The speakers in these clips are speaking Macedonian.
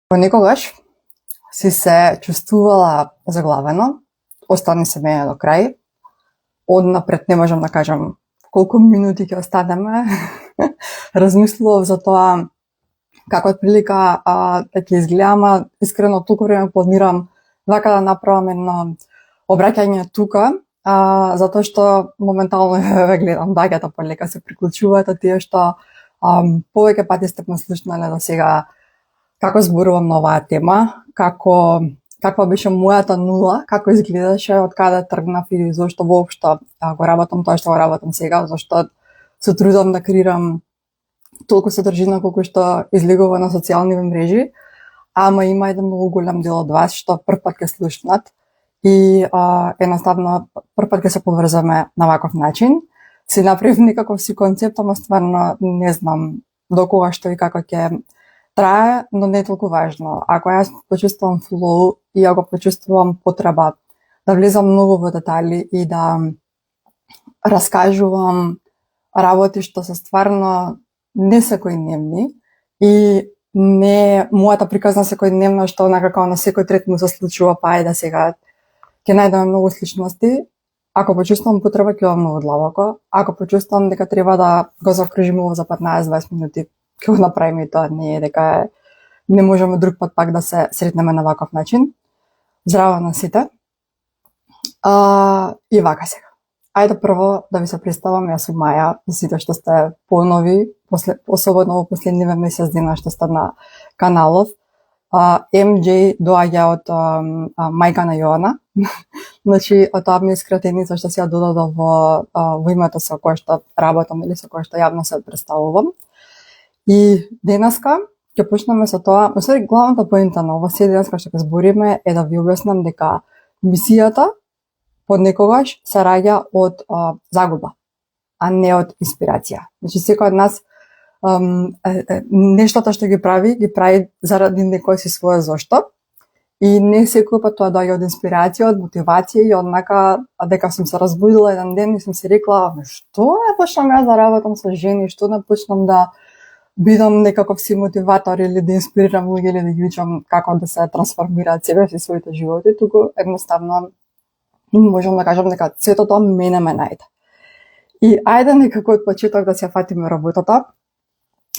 Понекогаш си се чувствувала заглавено, остани се мене до крај, однапред не можам да кажам колку минути ќе останеме, размислував за тоа како отприлика да ќе изгледам, искрено толку време планирам вака да направам едно обраќање тука, затоа што моментално ве гледам, даѓата полека се приклучуваат, тие што повеќе пати сте ме слушнале до сега како зборувам на оваа тема, каква беше мојата нула, како изгледаше, од каде тргнав и зошто воопшто го работам тоа што го работам сега, зашто се трудам да креирам толку содржина колку што излегува на социјални мрежи, ама има еден многу голем дел од вас што првпат ќе слушнат и едноставно првпат ќе се поврзаме на ваков начин. Си направив некаков си концепт, ама стварно не знам до кога што и како ќе трае, но не е толку важно. Ако јас почувствувам флоу и ако почувствувам потреба да влезам многу во детали и да раскажувам работи што се стварно не секојдневни и не мојата приказна секојдневна што некако на секој трет му се случува, па ајде сега ќе најдеме многу сличности. Ако почувствувам потреба ќе одам многу длабоко, ако почувствувам дека треба да го закружиме за 15-20 минути, ќе го направиме и тоа, не е дека не можеме друг пат пак да се сретнеме на ваков начин. Здраво на сите. И вака сега. Ајде прво да ви се представам, јас сум Маја, за сите што сте понови, особено во последниве месец дена што сте на каналов. MJ доаѓа од мајка на Јоана. Значи, тоа ми е скратеница што се ја додадов во името со кое што работам или со кое што јавно се представувам. И денеска ќе почнеме со тоа, усвари главната поента на ова се денеска што ќе збориме е да ви објаснам дека мисијата понекогаш се раѓа од загуба, а не од инспирација. Значи секој од нас нештото што ги прави заради некој си свое зошто. И не секој пат тоа доаѓа од инспирација, од мотивација и однака дека сум се разбудила еден ден и сум си рекла, што не почнам јас да работам со жени, што не почнам да бидам некаков си мотиватор или да инспирирам луѓе или да ги учам како да се трансформираат себе си своите животи, туку едноставно можам да кажам дека сето тоа мене ме најде. И ајде некако од почеток да се фатиме работата.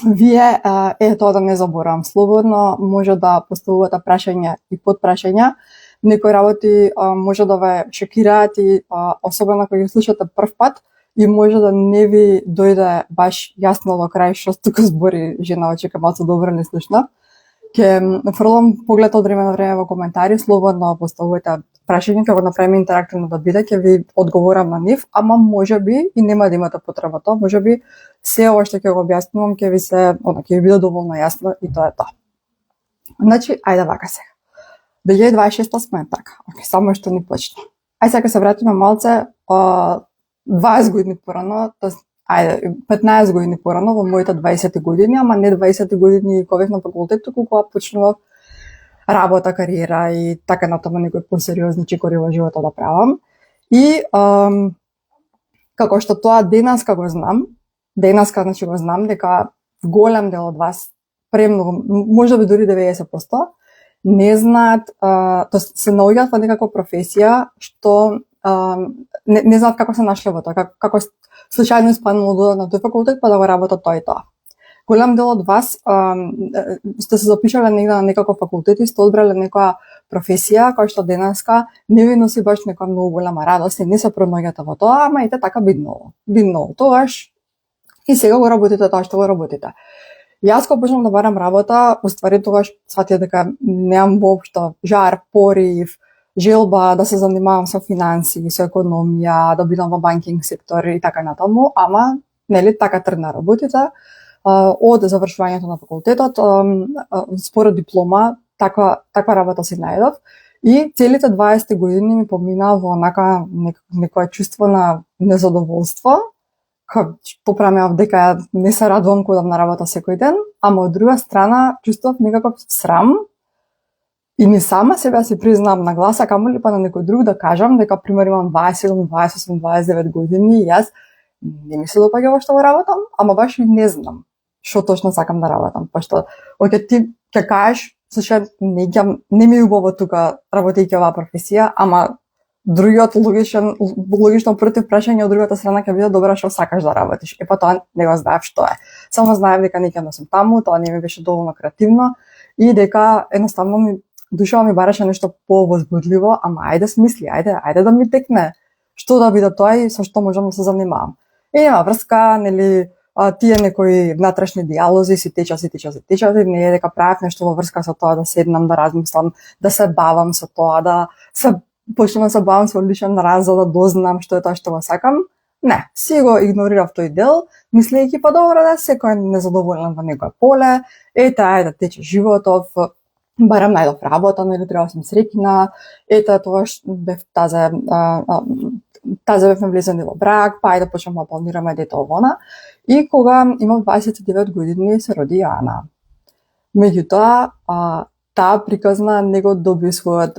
Вие, тоа да не заборавам, слободно може да поставувате прашања и подпрашања. Некои работи може да ве шокираат и особено кога ги слушате прв пат и може да не ви дојде баш јасно до крај што тука збори жена, очека малку добро не слушна. Ќе фрлам поглед од време на време во коментари, слободно поставувате прашања, ќе го направиме интерактивно да биде, ќе ви одговорам на нив, ама можеби и нема да имате потреба тоа, можеби се ова што ќе го објаснувам ќе ви биде доволно јасно и тоа е тоа. Значи, ајде вака сега. 2026 сме така, само што ни почна. Ајде сега се вратиме малце 20 години порано, ајде 15 години порано во моите 20 години, ама не 20 години ковев на факултет, туку кога почнував работа, кариера и така натаму некои посериозни чекори во животот да правам. И како што тоа денеска го знам, значи го знам дека голем дел од вас, премногу, можеби дури 90%, не знаат, се наоѓаат во некаква професија што не знаат како се нашле во тоа, како случајно испаднало да на тој факултет па да го работат тоа и тоа. Голем дел од вас сте се запишале негде на некаков факултет и сте одбрале некоја професија која што денеска не ви носи баш некоја многу голема радост и не се пронаоѓате во тоа, ама ете така бидново. Тогаш и сега го работите тоа што го работите. Јас кога почнав да барам работа, уствари тогаш сватив дека немам воопшто жар, порив, желба да се занимавам со финанси, со економија, да бидам во банкинг сектор и така натаму, ама нели така тргна работите. Од завршувањето на факултетот, според диплома, таква работа си најдов и целите 20 години ми помина во некое чувство на незадоволство, поправам дека не се радувам кога на работа секој ден, ама од друга страна чувствував некаков срам и не сама себе си признавам на гласа, камоли па на некој друг да кажам дека пример имам 27, 28, 29 години и јас не ми се допаѓа во што го работам, ама баш и не знам што точно сакам да работам, пошто ти ќе кажеш не ми е убаво тука работејќи оваа професија, ама другиот логично против прашање од другата страна ќе биде добра што сакаш да работиш. Па тоа не го знаев што е. Само знаев дека некаде сум таму, тоа не ми беше доволно креативно и дека едноставно душава ми бараше нешто повозбудливо, ама ајде смисли, ајде да ми текне што да биде тоа и со што можам да се занимавам. И нема врска, нели, тие некои внатрешни диалози си течат, и не е дека правев нешто во врска со тоа да седнам, да размислам, да се бавам со тоа, да се почнам да се бавам со личен разум, да дознам што е тоа што го сакам. Не, си го игнорирав тој дел, мислејќи па добро да секој е незадоволен во некое поле, ајде да тече животов, барем најдов работа, нели треба да сум среќна, тогаш бев тази бевме влезени во брак, па ајде почнеме да планираме дете овона. И кога имав 29 години се роди Ана. Меѓутоа, таа приказна не го доби својот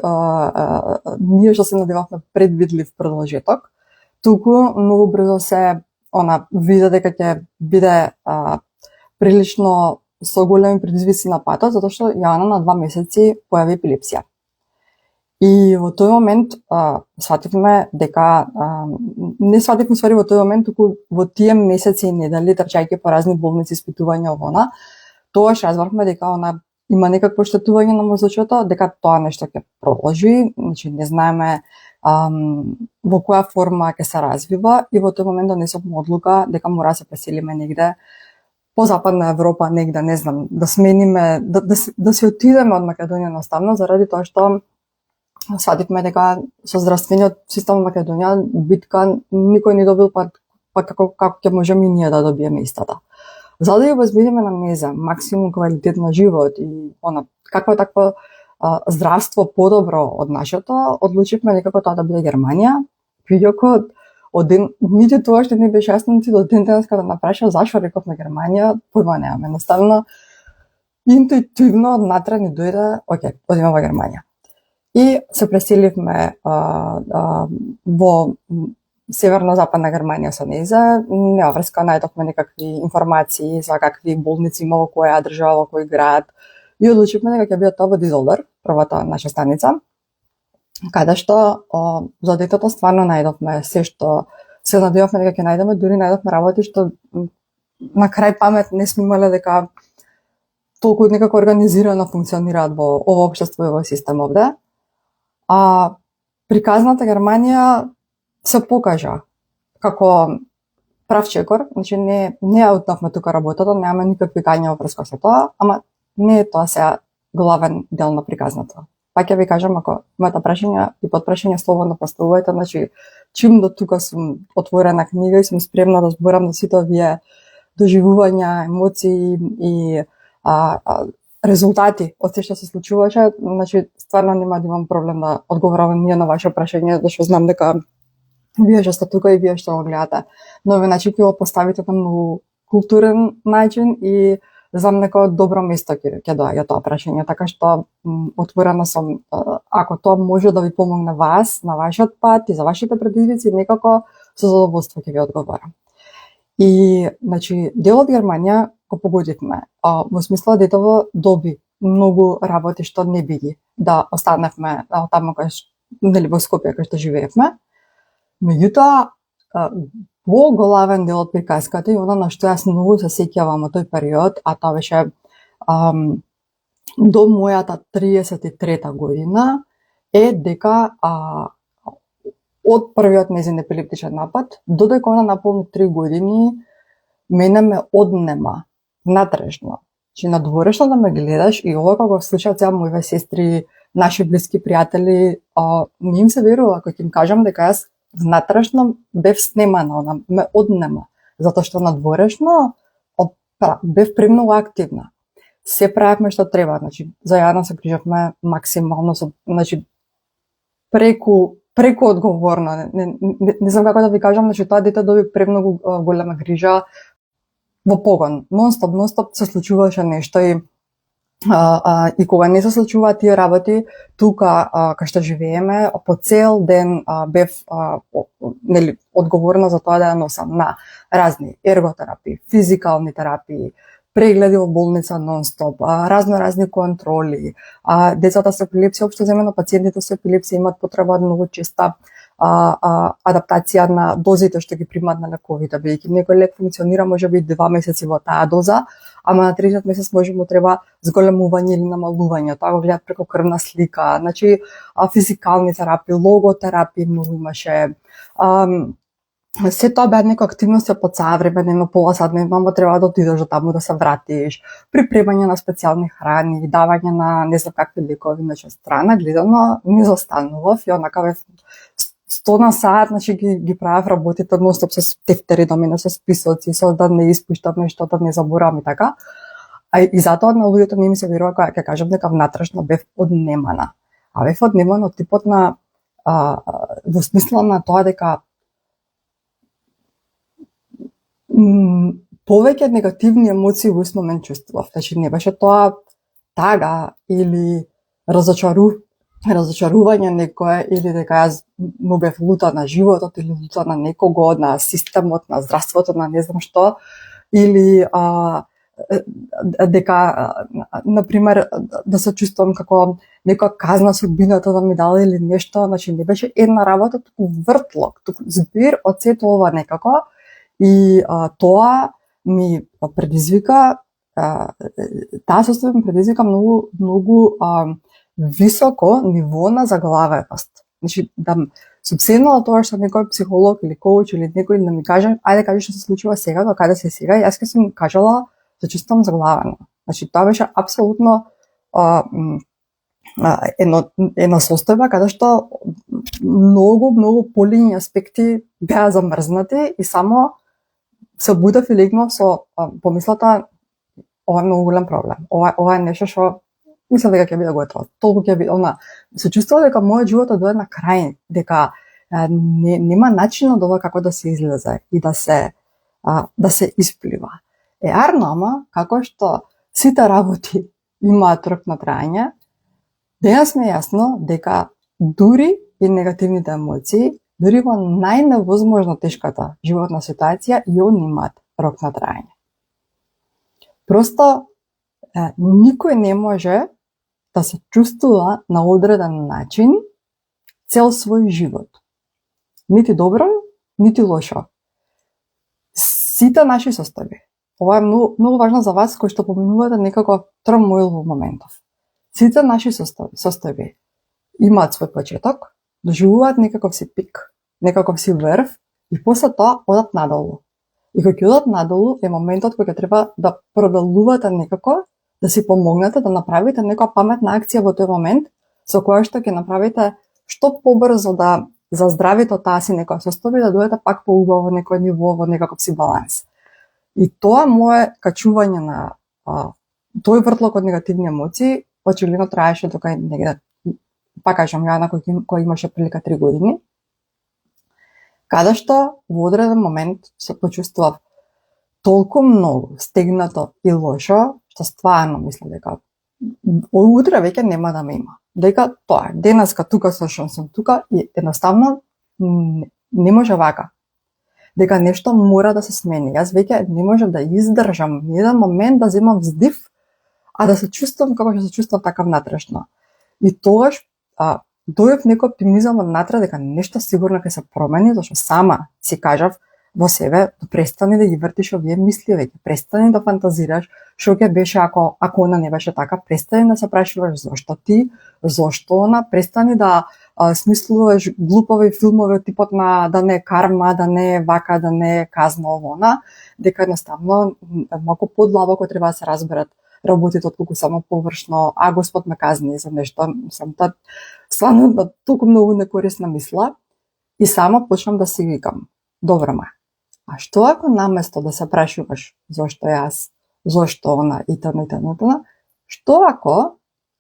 ние што се надевавме предвидлив продолжеток, туку многу брзо се виде дека ќе биде прилично со големи предизвици на патот, затоа што Јана на 2 месеци појави епилепсија. И во тој момент свативме дека не свативме ствари во тој момент, туку во тие месеци и недели трчајќи по разни болници, испитувања овона, тогаш разбравме дека она има некакво штетување на мозочето, дека тоа нешто ќе продолжи, значи не знаеме во која форма ќе се развива и во тој момент донесовме одлука дека мора да се преселиме негде по Западна Европа, негде, не знам, да смениме, да се отидеме од Македонија наставно, заради тоа што свативме дека со здравствениот систем во Македонија битка никој не добил, па како ќе можеме и ние да добиеме истата. За да ја обезбедиме на неза максимум квалитет на живот и какво такво здравство подобро од нашето, одлучивме некако тоа да биде Германија, бидејќи нити тоа што не беше јасно, нити до ден денес кога напрашав зашо рековме Германија, појма немам. Едноставно интуитивно однатре ни дојде, оке, одиме во Германија. И се преселивме во северно-западна Германија со нејза, нема врска, најдовме некакви информации за какви болници има во која држава, во кој град, и одлучивме дека ќе биде тоа во Дизелдорф, првата наша станица, каде што за детето стварно најдовме се што се надевавме дека ќе најдеме, дури најдовме работи што на крај памет не сме имале дека толку некако организирано функционираат во ова општество и во систем овде. Приказната Германија се покажа како прав чекор, значи не однавме тука работата, немаме никакви гања во врска со тоа, ама не е тоа сега главен дел на приказната. Па ќе ви кажам, ако имате прашања и подпрашања, слободно поставувајте, значи чим до тука сум отворена книга и сум спремна да зборам за сите овие доживувања, емоции и резултати од се што се случуваше, значи стварно нема да имам проблем да одговорам ние на ваше прашање, зашто знам дека вие што сте тука и вие што го гледате. Но иначе ќе го поставите на многу културен начин и знам дека од добро место ќе доаѓа тоа прашање, така што отворена сум, ако тоа може да ви помогне вас на вашиот пат и за вашите предизвици, некако со задоволство ќе ви одговорам. И значи делот Германија го погодивме, во смисла детово доби многу работи што не би ги да останевме таму кај нели во Скопје кај што живеевме. Меѓутоа поголавен дел од приказката и она на што јас многу се сеќавам од тој период, а тоа беше до мојата 33-та година, е дека од првиот нејзин епилептичен напад, додека она наполни 3 години, мене ме однема натрешно. Че надворешно да ме гледаш и ова како слушаат сега моите сестри, наши блиски пријатели, не им се верува кога ќе им кажам дека јас внатрешно бев снемана, она ме однема, затоа што надворешно бев премногу активна. Се правевме што треба, значи заедно се грижевме максимално, значи преку одговорно. Не знам како да ви кажам, значи тоа дете доби премногу голема грижа во погон. Нонстоп се случуваше нешто и кога не се случуваат тие работи, тука кај што живееме, по цел ден бев нели одговорна за тоа да ја носам на разни ерготерапии, физикални терапии, прегледи во болница нон-стоп, разни контроли, децата со епилепсија, општо земено пациентите со епилепсија имаат потреба од многу честа адаптација на дозите што ги примаат на лековите, бидејќи некој лек функционира можеби 2 месеци во таа доза, ама на третиот месец може му треба зголемување или намалување. Тоа го гледат преку крвна слика, значи физикални терапии, логотерапии многу имаше. Се тоа беа некои активности под современо, поласадневно, треба да отидеш до таму да се вратиш, припремање на специјални храни, давање на не знам какви лекови, значи страна гледано не застанував и онака бев 100 на саат, значи ги правев работите нон-стоп со тефтери до мене, со списоци, со да не испуштам нешто, да не заборавам и така. И затоа на луѓето ми се верува кога ќе кажам дека внатрешно бев однемана. А бев однемана од типот на во смисла на тоа дека повеќе негативни емоции во ист момент чувствував. Значи не беше тоа тага или разочарување некое или дека јас му бев лута на животот или лута на некого, на системот, на здравството, на не знам што, или дека, например, да се чувствувам како некоја казна судбината да ми дала или нешто, значи не беше една работа, туку вртлок, туку збир од сето ова некако, и тоа ми предизвика, таа состојба ми предизвика многу високо ниво на заглавеност. Значи, да сум седнала тоа што некој психолог или коуч или некој да ми каже, ајде кажи што се случува сега, до каде се сега, јас ќе сум кажала, се чувствам заглавена. Значи, тоа беше апсолутно една состојба каде што многу полини аспекти беа замрзнати и само се будев и легнав со помислата, ова е многу голем проблем. Ова е нешто што мислам дека ќе биде готово. Толку ќе биде, се чувствува дека мојот живот дојде на крај, дека нема начин од ова како да се излезе и да се исплива. Арно, ама, како што сите работи имаат рок на траење, денес ми е јасно дека дури и негативните емоции, дури во најневозможно тешката животна ситуација, и они имаат рок на траење. Просто никој не може да се чувствува на одреден начин цел свој живот. Нити добро, нити лошо. Сите наши состојби. Ова е многу важно за вас кои што поминувате некако тромоил во моментов. Сите наши состојби имаат свој почеток, доживуваат некаков си пик, некаков си врв и после тоа одат надолу. И кога ќе одат надолу е моментот кога треба да продолувате некако, да си помогнете, да направите некоја паметна акција во тој момент, со која што ќе направите што побрзо да заздравите таа си некоја состојба и да дојдете пак поубаво во некој ниво, во некаков си баланс. И тоа мое качување на тој вртлок од негативни емоции, очигледно траеше тока негде, пак кажам, ја кој имаше прилика 3 години, каде што во одреден момент се почувствував толку многу стегнато и лошо, што стварно мислам дека утре веќе нема да ме има. Дека тоа, денеска тука сум тука и едноставно не може вака. Дека нешто мора да се смени. Јас веќе не можам да издржам ни еден момент да земам вздив, а да се чувствам како што се чувствам така внатрешно. И тогаш дојдов некој оптимизам од натре дека нешто сигурно ќе се промени, зашто сама си кажав во себе, да престани да ги вртиш овие мисли веќе, престани да фантазираш што ќе беше ако она не беше така, престани да се прашуваш зошто ти, зошто она, престани да смислуваш глупови филмови од типот на да не е карма, да не е вака, да не е казна овона, дека едноставно малку подлабоко треба да се разберат работите отколку само површно, Господ ме казни за нешто, сам стварно толку многу некорисна мисла и само почнам да си викам, добро ма, а што ако наместо да се прашуваш зошто јас, зошто она и тано, што ако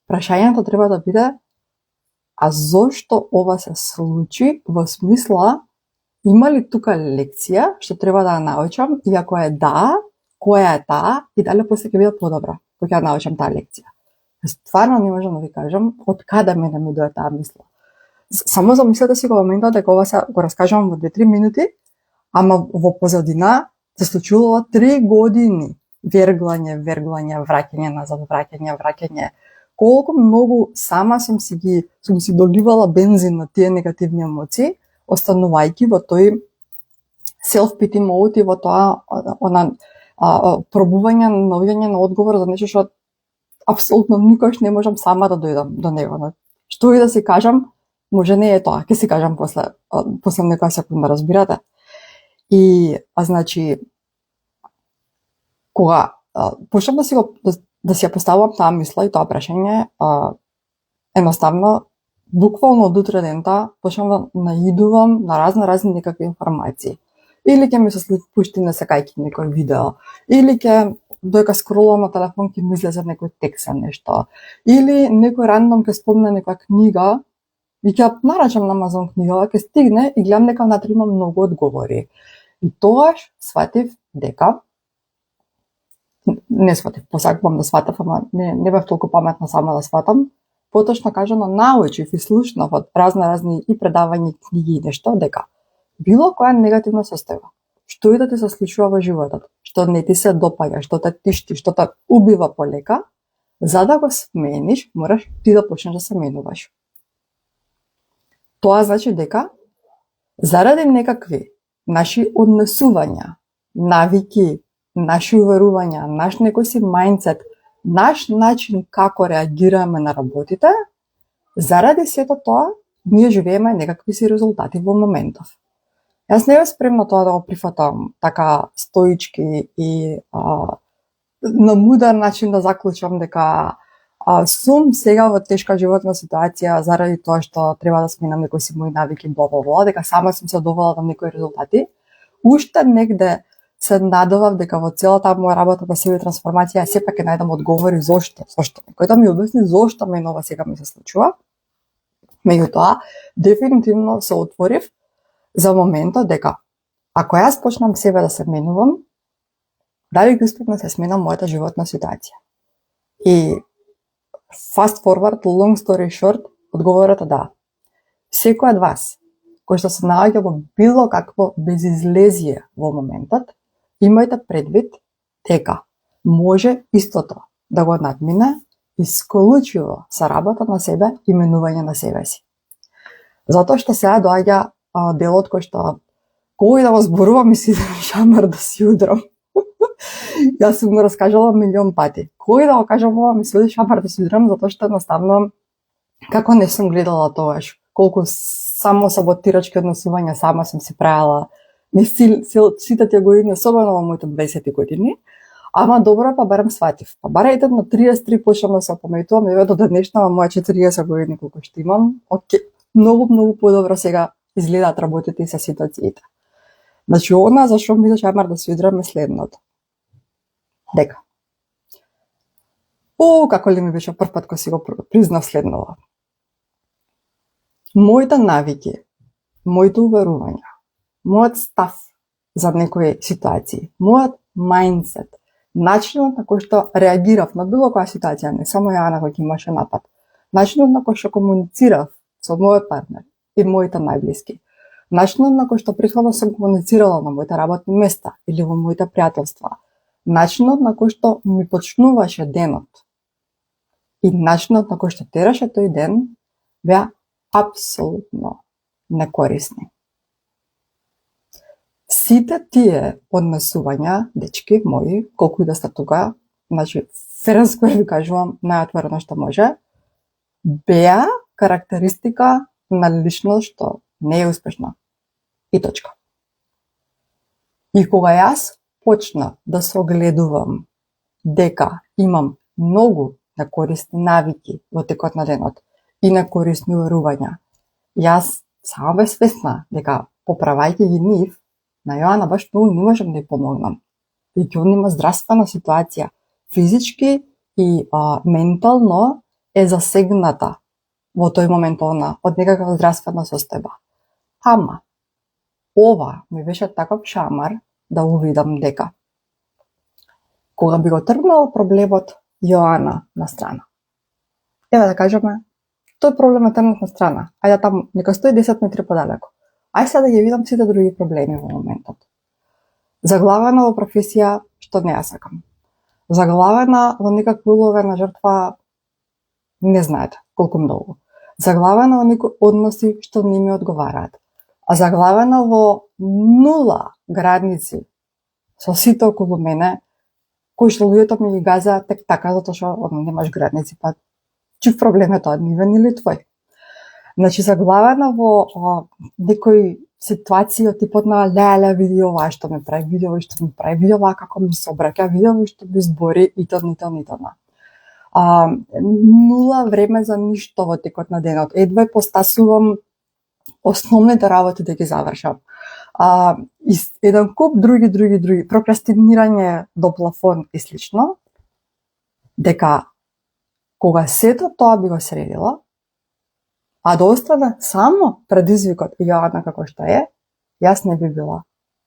прашањето треба да биде а зошто ова се случи, во смисла има ли тука лекција што треба да ја научам и ако е да, која е таа и дали после ќе биде подобра кога ќе научам таа лекција. Стварно не можам да ви кажам од каде ми дојде таа мисла. Само замислете си во моментот дека ова се го раскажувам во 2-3 минути, ама во позадина се случило 3 години. верглање, враќање назад, враќање. Колку многу сама сум си доливала бензин на тие негативни емоции, останувајќи во тој self-pity mode и во тоа пробување на наоѓање на одговор за нешто што апсолутно никош не можам сама да дојдам до него. Што и да си кажам, може не е тоа, ќе си кажам после некоја секунда, разбирате? И значи кога почнам да си ја поставувам таа мисла и тоа прашање, едноставно буквално од утре дента почнам да наидувам на разни некакви информации. Или ќе ми се пушти на секајки некој видео, или ќе доека скролам на телефон ќе ми излезе некој текст за нешто, или некој рандом ќе спомне некоја книга и ќе нарачам на Амазон книга, ќе стигне и гледам дека внатре има многу одговори. И тогаш сватив дека не сватив, посакувам да сватам, ама не бев толку паметна сама да сватам. Поточно кажано научив и слушнав од разни и предавања и книги и нешто дека било која негативна состојба, што и да ти се случува во животот, што не ти се допаѓа, што те тишти, што те убива полека, за да го смениш, мораш ти да почнеш да се менуваш. Тоа значи дека заради некакви наши однесувања, навики, наши уверувања, наш некој си мајндсет, наш начин како реагираме на работите, заради сето тоа, ние живееме некакви си резултати во моментов. Јас не бев спремна тоа да го прифатам така стоички и на мудар начин да заклучам дека сум сега во тешка животна ситуација заради тоа што треба да сменам некои си мои навики, бла, дека сама сум се довела до некои резултати. Уште негде се надевав дека во целата моја работа на себе трансформација сепак ќе најдам одговори зошто некој да ми објасни зошто мене ова сега ми се случува. Меѓутоа, дефинитивно се отворив за моментот дека ако јас почнам себе да се менувам, дали ги успеам да се сменам мојата животна ситуација. И fast forward, long story short, одговорот е да. Секој од вас кој што се наоѓа во било какво безизлезие во моментот, имајте предвид дека може истото да го надмине исклучиво со работа на себе и менување на себе си. Затоа што сега доаѓа делот кој што кој да го зборувам и си шамар да си удрам. Јас сум го раскажала милион пати. Кој да го кажам ова ми се шамар да си удрам, затоа што едноставно како не сум гледала тогаш, колку само саботирачки однесувања сама сум си правила не сите тие години, особено во моите 20 години, ама добро, па барем сватив. Па барајте на 33 почнам да се опаметувам, еве до денешна моја 40 години колку што имам, многу подобро сега изгледаат работите и се ситуациите. Значи, она зашо ми шамар да си удрам е следното. Дека. Како ли ми беше прв пат кога си го признав следното. Моите навики, моите уверувања, мојот став за некои ситуации, мојот мајндсет, начинот на кој што реагирав на било која ситуација, не само ја на кој имаше напад, начинот на кој што комуницирав со мојот партнер и моите најблиски, начинот на кој што претходно сум комуницирала на моите работни места или во моите пријателства, начинот на кој што ми почнуваше денот и начинот на кој што тераше тој ден беа апсолутно некорисни. Сите тие однесувања, дечки мои, колку и да сте тука, значи, ференско ви кажувам најотворено што може, беа карактеристика на личност што не е успешна. И точка. И кога јас почна да се огледувам дека имам многу некорисни навики во текот на денот и некорисни уверувања, јас само бев свесна дека поправајќи ги нив, на Јоана баш многу не можам да ја помогнам. Веќе он има здравствена ситуација, физички и ментално е засегната во тој момент она од некаква здравствена состојба. Ама, ова ми беше таков шамар да увидам дека кога би го тргнал проблемот Јоана на страна. Еве да кажеме, тој проблем е тргнат на страна. Ајде таму, нека стои 10 метри подалеку. Ај сега да ги видам сите други проблеми во моментот. Заглавена во професија што не ја сакам. Заглавена во некаква уловена жртва, не знаете колку многу. Заглавена во некои односи што не ми одговараат. А заглавена во нула граници со сите околу мене, кои што луѓето ми ги газаат тек така, затоа што немаш граници, па чив проблем е тоа, нивен или твој? Значи, заглавена во некои ситуации од типот на леле, види ова што ме прави, види ова што ме прави, види ова како ми се обраќа, види ова што би збори, и тоа. Нула време за ништо во текот на денот. Едва постасувам основните работи да ги завршам. И еден куп други, прокрастинирање до плафон и слично, дека кога сето тоа би го средила, а да остане само предизвикот и Јоана како што е, јас не би била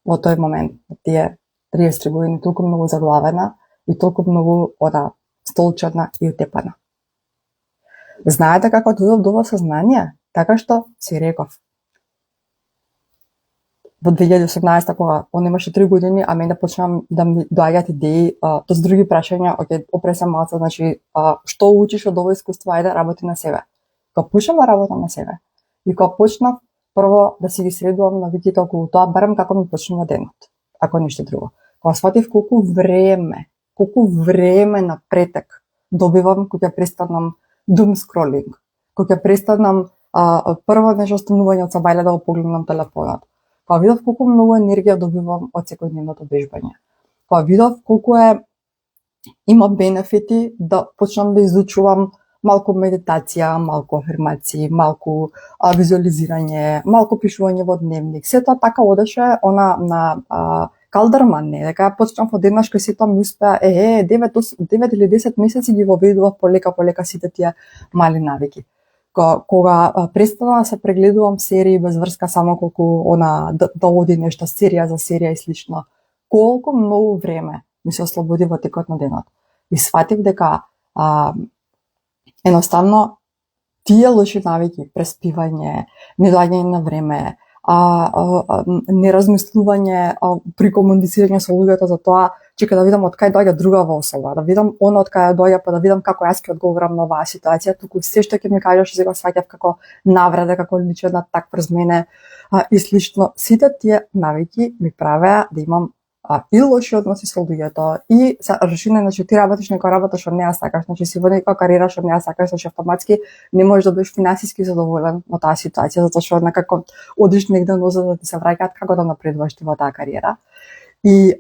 во тој момент, тие 30 години, толку многу заглавена и толку многу столчена и утепана. Знаете како дојдов до ова сознание? Така што си реков. Во 2018, кога он имаше 3 години, а мене почнам да ми доаѓаат идеи, тоа с други прашања, опре се малце, значи, што учиш од ова искуство, ајде работи на себе. Кога почнав да работам на себе и кога почнав прво да си ги средувам навиките околу тоа, барем како ми почнува денот, ако ништо друго. Кога сватив колку време на претек добивам кога ќе престанам doom scrolling, кога ќе престанам прво нешто станување од сабајле да го погледнам телефонот. Кога видов колку многу енергија добивам од секојдневното вежбање. Кога видов колку има бенефити да почнам да изучувам малку медитација, малку афирмации, малку визуализирање, малку пишување во дневник. Се тоа така одеше на калдерман, не, дека почнав одеднаш кај сето ми успеа, 9 или 10 месеци ги воведував полека сите тие мали навики. Кога престана да се прегледувам серии без врска, само колку да оди нешто серија за серија и слично, колку многу време ми се ослободи во текот на денот. И сватив дека едноставно тие лоши навики, преспивање, недоаѓање на време, неразмислување при комуницирање со луѓето за тоа, чека да видам од кај доаѓа другава особа, да видам она од кај доаѓа, па да видам како јас ќе одговорам на оваа ситуација, туку се што ќе ми кажеш се го сваќав како навреда, како личен атак врз мене и слично. Сите тие навики ми правеа да имам и лоши односи со луѓето, и решиме, значи ти работиш некоја работа што не ја сакаш, значи си во некоја кариера што не ја сакаш, значи автоматски не можеш да бидеш финансиски задоволен од таа ситуација, затоа што некако одиш негде назад да ти се враќаат како да напредуваш ти во таа кариера. И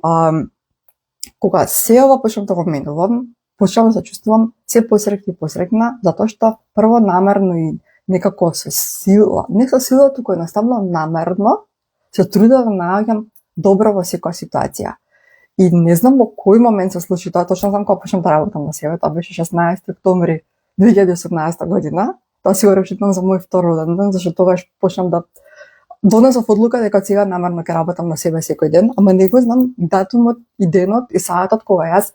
кога се ова почнав да го менувам, почнав да се чувствувам се посрекна, затоа што прво намерно и некако со сила, не со сила, туку едноставно намерно се трудев да наоѓам добро во секоја ситуација. И не знам во кој момент се случи тоа, точно знам кога почнам да работам на себе, тоа беше 16 октомври 2018 година. Тоа си го речитам за мој втор роден ден, зашто тогаш почнам да донесов одлука дека сега намерно ќе работам на себе секој ден, ама не го знам датумот и денот и саатот кога јас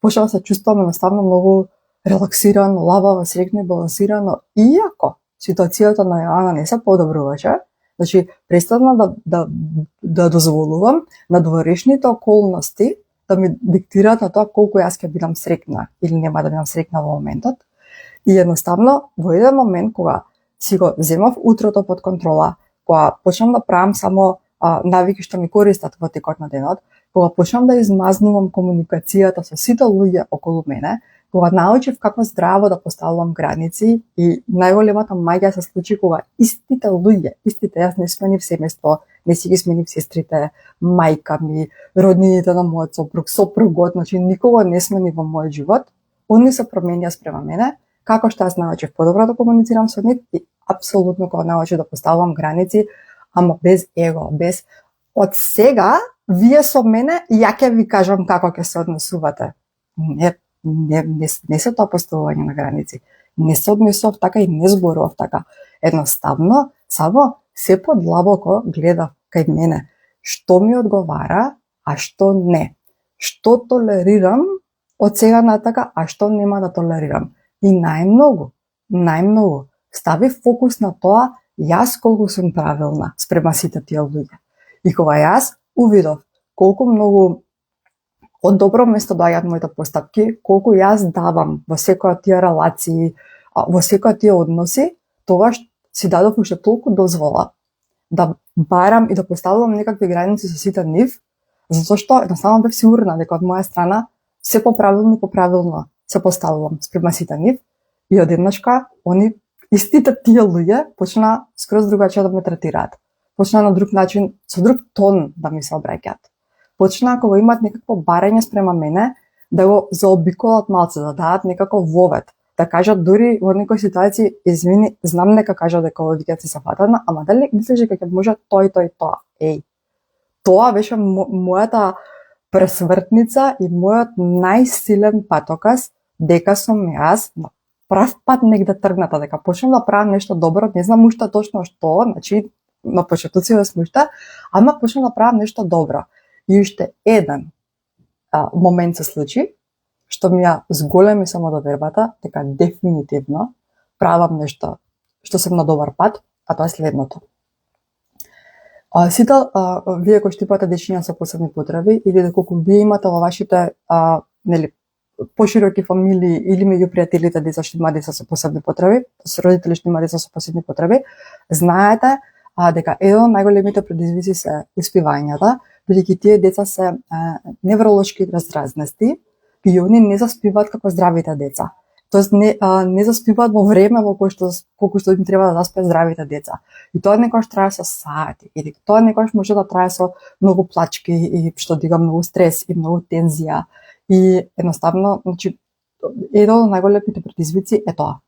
почнав да се чувствувам едноставно многу релаксирано, лабаво, среќно и балансирано, иако ситуацијата на Јоана не се подобруваше. Значи, престана да дозволувам на дворешните околности да ми диктираат на тоа колку јас ќе бидам среќна или нема да бидам среќна во моментот. И едноставно, во еден момент кога си го земав утрото под контрола, кога почнам да правам само навики што ми користат во текот на денот, кога почнам да измазнувам комуникацијата со сите луѓе околу мене, кога научив како здраво да поставувам граници, и најголемата маѓа се случи кога истите луѓе, јас не сменив семејство, не си ги сменив сестрите, мајка ми, роднините на мојот сопругот, значи никого не сменив во мојот живот, они се променија спрема мене, како што јас научив подобро да комуницирам со нив и апсолутно кога научив да поставувам граници, ама без его, без од сега вие со мене, ја ќе ви кажам како ќе се однесувате. Не се тоа поставување на граници. Не се однесував така и не зборував така. Едноставно, само се подлабоко гледав кај мене што ми одговара, а што не. Што толерирам од сега натака, а што нема да толерирам. И најмногу ставив фокус на тоа јас колку сум правилна спрема сите тие луѓе. И кога јас увидов колку многу од добро место доаѓаат моите постапки, колку јас давам во секоја тие релации, во секоја тие односи, тогаш си дадов уште толку дозвола да барам и да поставувам некакви граници со сите нив, затоа што едноставно бев сигурна дека од моја страна се поправилно се поставувам спрема сите нив и одеднашка истите тие луѓе почна скроз другачи да ме третираат. Почна на друг начин, со друг тон да ми се обраќаат. Почна ако го имаат некакво барање спрема мене, да го заобиколат малце, да дадат некаков вовет, да кажат дури во некои ситуации, извини, знам дека кажа дека овој викенд си се фатана, ама дали мислиш дека ќе може тој тоа. Тоа беше мојата пресвртница и мојот најсилен патоказ дека сум јас на прав пат негде тргната, дека почнам да правам нешто добро, не знам уште точно што, значи на почетоци да сме уште, ама почнам да правам нешто добро. И уште еден момент се случи, што ми ја зголеми самодовербата, дека дефинитивно правам нешто што сум на добар пат, а тоа е следното. Сите вие кои што имате дечиња со посебни потреби или доколку вие имате во вашите пошироки фамилии или меѓу пријателите деца што имаат деца со посебни потреби, со родители што имаат деца со посебни потреби, знаете дека еден од најголемите предизвици се успивањата, бидејќи тие деца се невролошки разразнести и они не заспиваат како здравите деца. Тоест не заспиваат во време во колку што им треба да заспиат здравите деца. И тоа некогаш трае со сати, и тоа некогаш може да трае со многу плачки и што дига многу стрес и многу тензија. И едноставно, значи, едно од најголемите предизвици е тоа.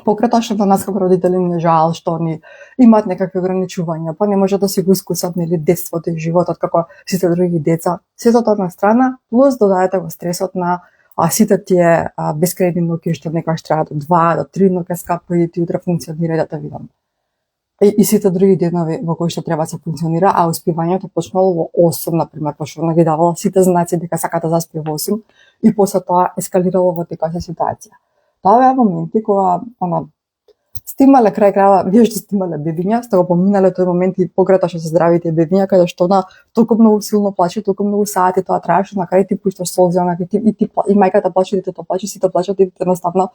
Покрај тоа што на нас како родители не жал што они имаат некакви ограничувања, па не може да си го искусат нели детството и животот како сите други деца. Сето тоа на страна, плюс додаете го стресот на сите тие бескрајни ноќи што некогаш треба до 2 до 3 ноќе скапи и ти утре функционира да те видам. И сите други денови во кои што треба да се функционира, а успивањето почнало во 8, например, пошто она ги давала сите знаци дека сака да заспи во 8 и после тоа ескалирало во текуща ситуација. Тоа беа моменти кога сте имале крај крајва, вие што сте имале бебиња, сте го поминале тој момент и покрај тоа што се здравите бебиња, каде што она толку многу силно плаче, толку многу сати тоа траеше, на крај ти пушташ солзи, и мајката плаче, детето плаче, сите плачат и едноставно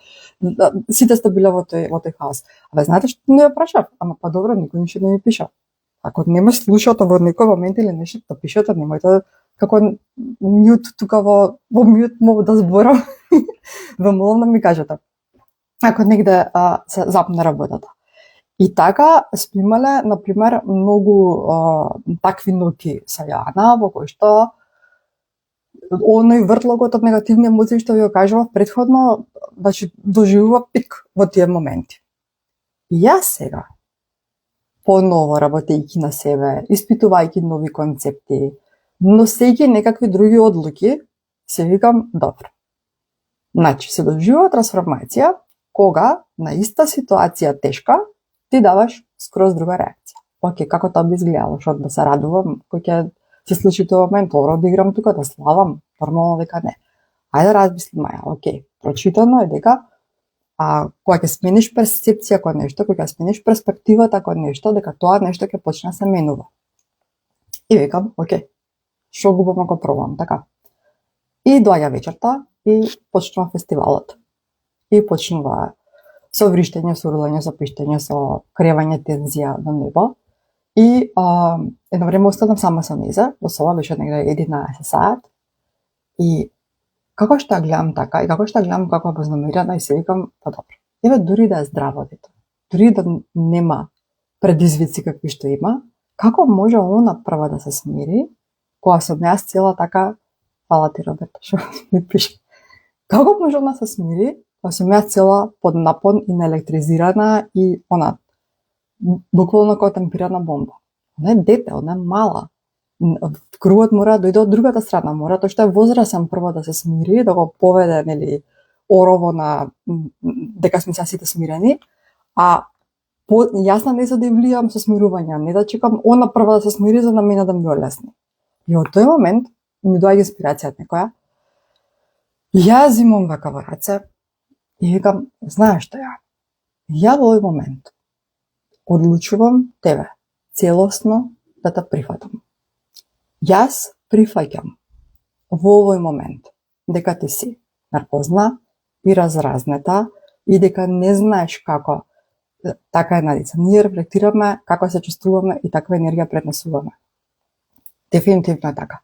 сите сте биле во тој хаос. Абе знаете што не ја прашав, ама па добро, никој ништо не ми пиша. Ако не ме слушате во некој момент или нешто да пишете, немојте како мјут тука во мјут мога да зборам. Ве молам да ми кажете. Ако негде се запне работата. И така сме имале, например, многу такви ноќи со Јана, во кој што оној вртлогот од негативни емоции што ви го кажував претходно, значи доживува пик во тие моменти. И јас сега, поново работејќи на себе, испитувајќи нови концепти, носејќи некакви други одлуки, се викам, добро. Значи, се доживува трансформација, кога на иста ситуација тешка, ти даваш скроз друга реакција. Океј, како тоа би изгледало, што да се радувам, кој ќе се случи тој момент, добро да играм тука, да славам, нормално дека не. Ајде размисли, Маја, океј, прочитано е дека кога ќе смениш перцепција кон нешто, кога ќе смениш перспективата кон нешто, дека тоа нешто ќе почне да се менува. И викам, океј, што губам ако пробам, така. И доаѓа вечерта и почнува фестивалот. И почнува со вриштење, со урлање, со пиштење, со кревање тензија на небо. И едно време останав сама со нејзе, во соба беше негде 11 саат. И како што ја гледам така, и како што ја гледам како вознамерена, и се викам, па добро. Еве дури да е здраво дете, дури да нема предизвици какви што има, како може она прва да се смири, кога сум јас цела така, фала ти Роберта, што ми пише. Како може она се смири, кога сум јас цела под напон и наелектризирана и она буквално како темпирана бомба. Она е дете, она е мала. Кругот мора да дојде од другата страна, мора тој што е возрасен прво да се смири, да го поведе, нели, орово на дека сме сите смирени, а јас на не за да влијам со смирување, не да чекам она прва да се смири за да мене да ми олесни. И од тој момент ми доаѓа инспирацијата некоја. Ја зимам вака во раце и викам, знаеш што ја во овој момент одлучувам тебе целосно да те прифатам. Јас прифаќам во овој момент, дека ти си наркозна и разразнета и дека не знаеш како така една деца. Ние рефлектираме како се чувствуваме и таква енергија пренесуваме. Дефинитивно е така.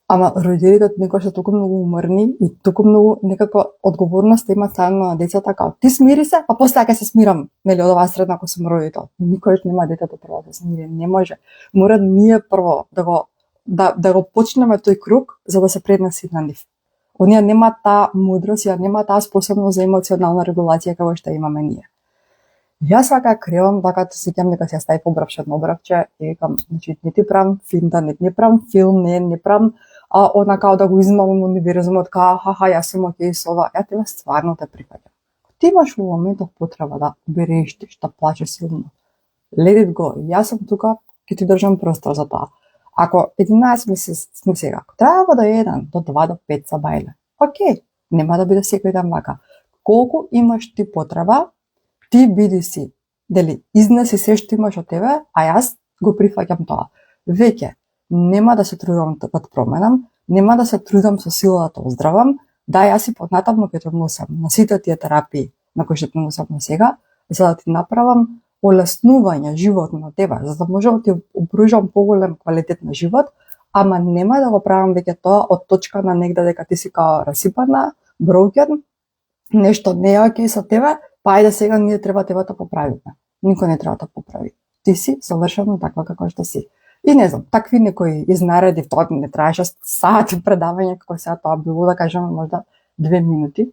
Ама родителите некогаш се толку многу уморни и толку многу некако одговорност имаат ставено на децата, како ти смири се, а после ќе се смирам, нели, од оваа средна ако сум родител. Никош нема детето прво да се смири, не може. Мора ние прво да го почнеме тој круг за да се пренеси на нив. Оние нема таа мудрост, нема таа способност за емоционална регулација како што имаме ние. Јас вака кревам, вака се сеќам дека се стави побравче од обравче и викам, значи не ти правам финта, не правам филм, не правам онака да го измамам универзумот, ха, јас сум окей со ова, ја тебе стварно те прифаќам. Ти имаш во моментов потреба да берештиш, да плачеш силно. Let it go. Јас сум тука, ќе ти држам простор за тоа. Ако 11 месеци сме сега, ако треба до 1, до 2, до 5 са бајле, окей, нема да биде секој ден вака. Колку имаш ти потреба, ти биди си, дали изнеси се што имаш од тебе, а јас го прифаќам тоа. Веќе, нема да се трудам да променам, нема да се трудам со сила да те оздравам, да јас и понатаму ќе те носам на сите тие терапии на кои што те носам на сега, за да ти направам олеснување живот на тебе, за да можам да ти опружам поголем квалитет на живот, ама нема да го правам веќе тоа од точка на негде дека ти си као расипана, broken, нешто не е окей со тебе, па ајде сега ние треба тебе да поправиме. Никој не треба да поправи. Ти си совршено таква како што си. И не знам, такви некои изнареди, тоа не траеше сати предавање, како сега тоа било, да кажеме, можда 2 минути.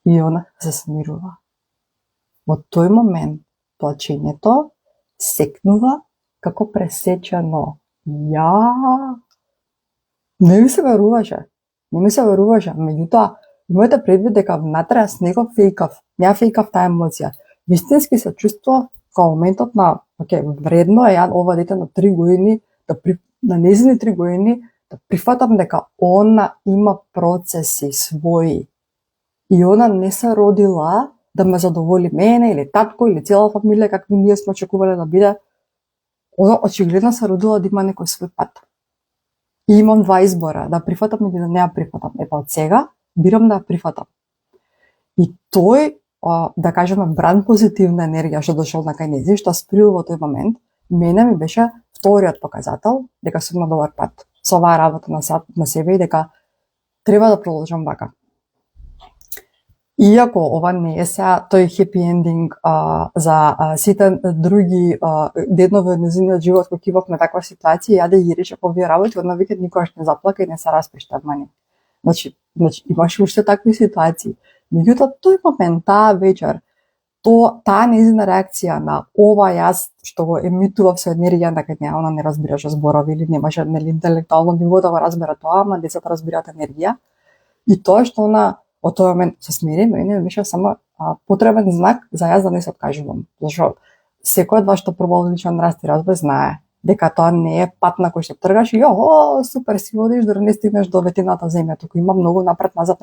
И она се смирува. Во тој момент, плачењето секнува како пресечено. Не ми се веруваше. Меѓутоа, имате предвид дека внатре јас не го фејкав. Не фејкав таа емоција. Вистински се чувствував као моментот на, вредно е ова дете на 3 години, на незини 3 години, да прифатам дека она има процеси своји. И она не се родила да ме задоволи мене или татко или цела фамилија какви ние сме очекувале да биде. Она очигледно се родила да има некој свој пат. И имам 2 избора, да прифатам или да не ја прифатам. Епа од сега бирам да ја прифатам. И тој, да кажеме, бран позитивна енергија што дошол на кај нејзи, што сприл во тој момент, мене ми беше вториот показател дека сум на добар пат со оваа работа на себе и дека треба да продолжам вака. Иако ова не е сега тој хепи ендинг за сите други денови од нејзиниот живот кои имавме таква ситуација, ја да ги решев овие работи, одна викат никогаш не заплака и не се распишта мани. Значи имаше уште такви ситуации. Меѓутоа, тој момент, таа вечер, таа нејзина реакција на ова јас што го емитував со енергија, дека она не разбираше зборови или немаше интелектуално ниво да го разбера тоа, ама децата разбираат енергија. И тоа што она од тој момент се смири, мене беше само потребен знак за јас да не се откажувам. Зашто секој од вас што пробал личен раст и разбор знае дека тоа не е пат на кој што тргаш и супер си водиш дори не стигнеш до ветината земја, туку има многу напред назад,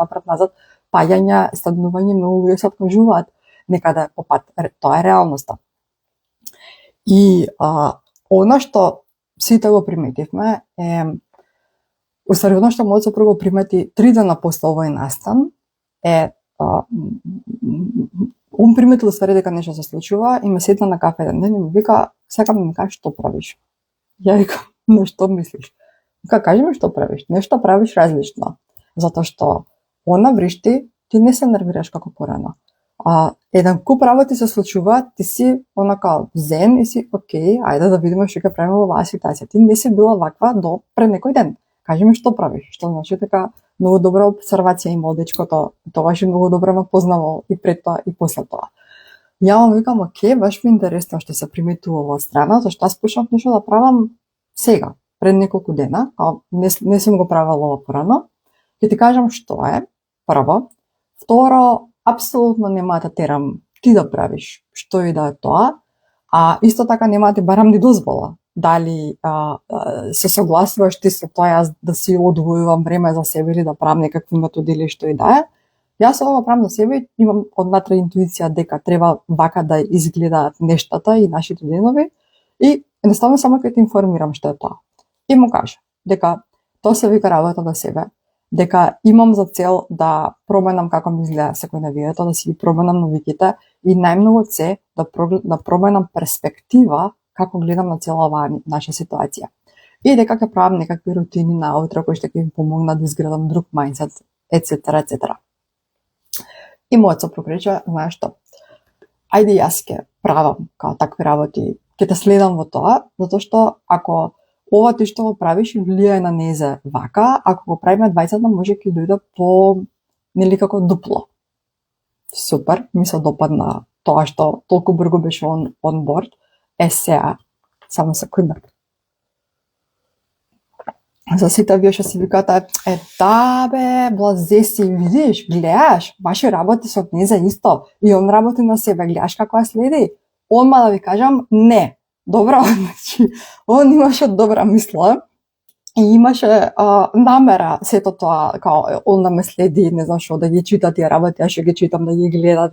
паѓања, стаднување, многу луѓе се откажуваат некаде по пат. Тоа е реалноста. И она што сите го приметивме е, уствари она што мојот сопруг го примети 3 дена после овој настан е, он приметил уствари дека нешто се случува и ме седна на кафе еден ден и ми вика, сакам да ми кажеш што правиш. Ја викам, на што мислиш? Вика, кажи ми што правиш, нешто правиш различно. Затоа што она вришти, ти не се нервираш како порано. Еден куп работи се случува, ти си онака зен и си окей, ајде да видиме што ќе правиме во оваа ситуација. Ти не си била ваква до пред некој ден. Кажи ми што правиш, што значи дека многу добра обсервација имал дечкото, тогаш и многу добро ме познавал и пред тоа и после тоа. Ја му викам, окей, баш ми интересно што се приметува од страна, зашто аз почнав нешто да правам сега, пред неколку дена, не сум го правила ова порано. Ќе ти кажам што е, прво. Второ, апсолутно нема да терам ти да правиш што и да е тоа, а исто така нема да ти барам ни дозвола. Дали се согласуваш ти со тоа јас да си одвојувам време за себе или да правам некакви методи или што и да е. Јас ова правам за себе и имам однатре интуиција дека треба вака да изгледаат нештата и нашите денови и едноставно само ќе те информирам што е тоа. И му кажа дека Тоа се вика работа на себе. Дека имам за цел да променам како ми изгледа секој навието, да си ги променам навиките и најмногу се да променам перспектива како гледам на цела оваа наша ситуација. И дека ќе правам некакви рутини наутро кои што ќе ми помогнат да изградам друг мајндсет, etc. etc. И мојот сопруг рече, знаеш што, ајде јас ќе правам као такви работи, ќе те следам во тоа, затоа што ако ова ти што го правиш и влијае на незе вака, ако го правиме двајцата може ќе дојде по нели како дупло. Супер, ми се допадна тоа што толку брзо беше он борд. Сега, само секунда. За сите вие што си викате, да бе, блазе си, видиш, гледаш, баш работи со незе исто, и он работи на себе, гледаш како ја следи. Онма да ви кажам, не. Добро, значи, он имаше добра мисла и имаше намера сето тоа, као он да ме следи, не знам што, да ги чита тие работи, ја што ги читам, да ги гледа,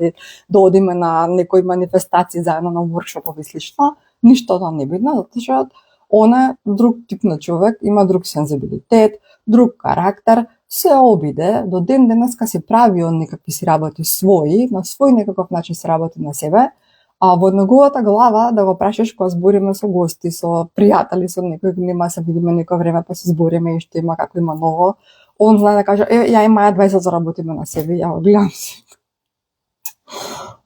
да одиме на некои манифестации заедно на workshopoви и слично. Ништо тоа не бидно, затоа што он е друг тип на човек, има друг сензибилитет, друг карактер, се обиде, до ден денеска си прави он некакви си работи своји, на свој некаков начин се работи на себе, а во неговата глава да го прашаш кога збориме со гости, со пријатели, со некој, нема се видиме некој време па се збориме и што има, како има ново, он знае да каже, ја има 20 за работиме на себе, ја го гледам си.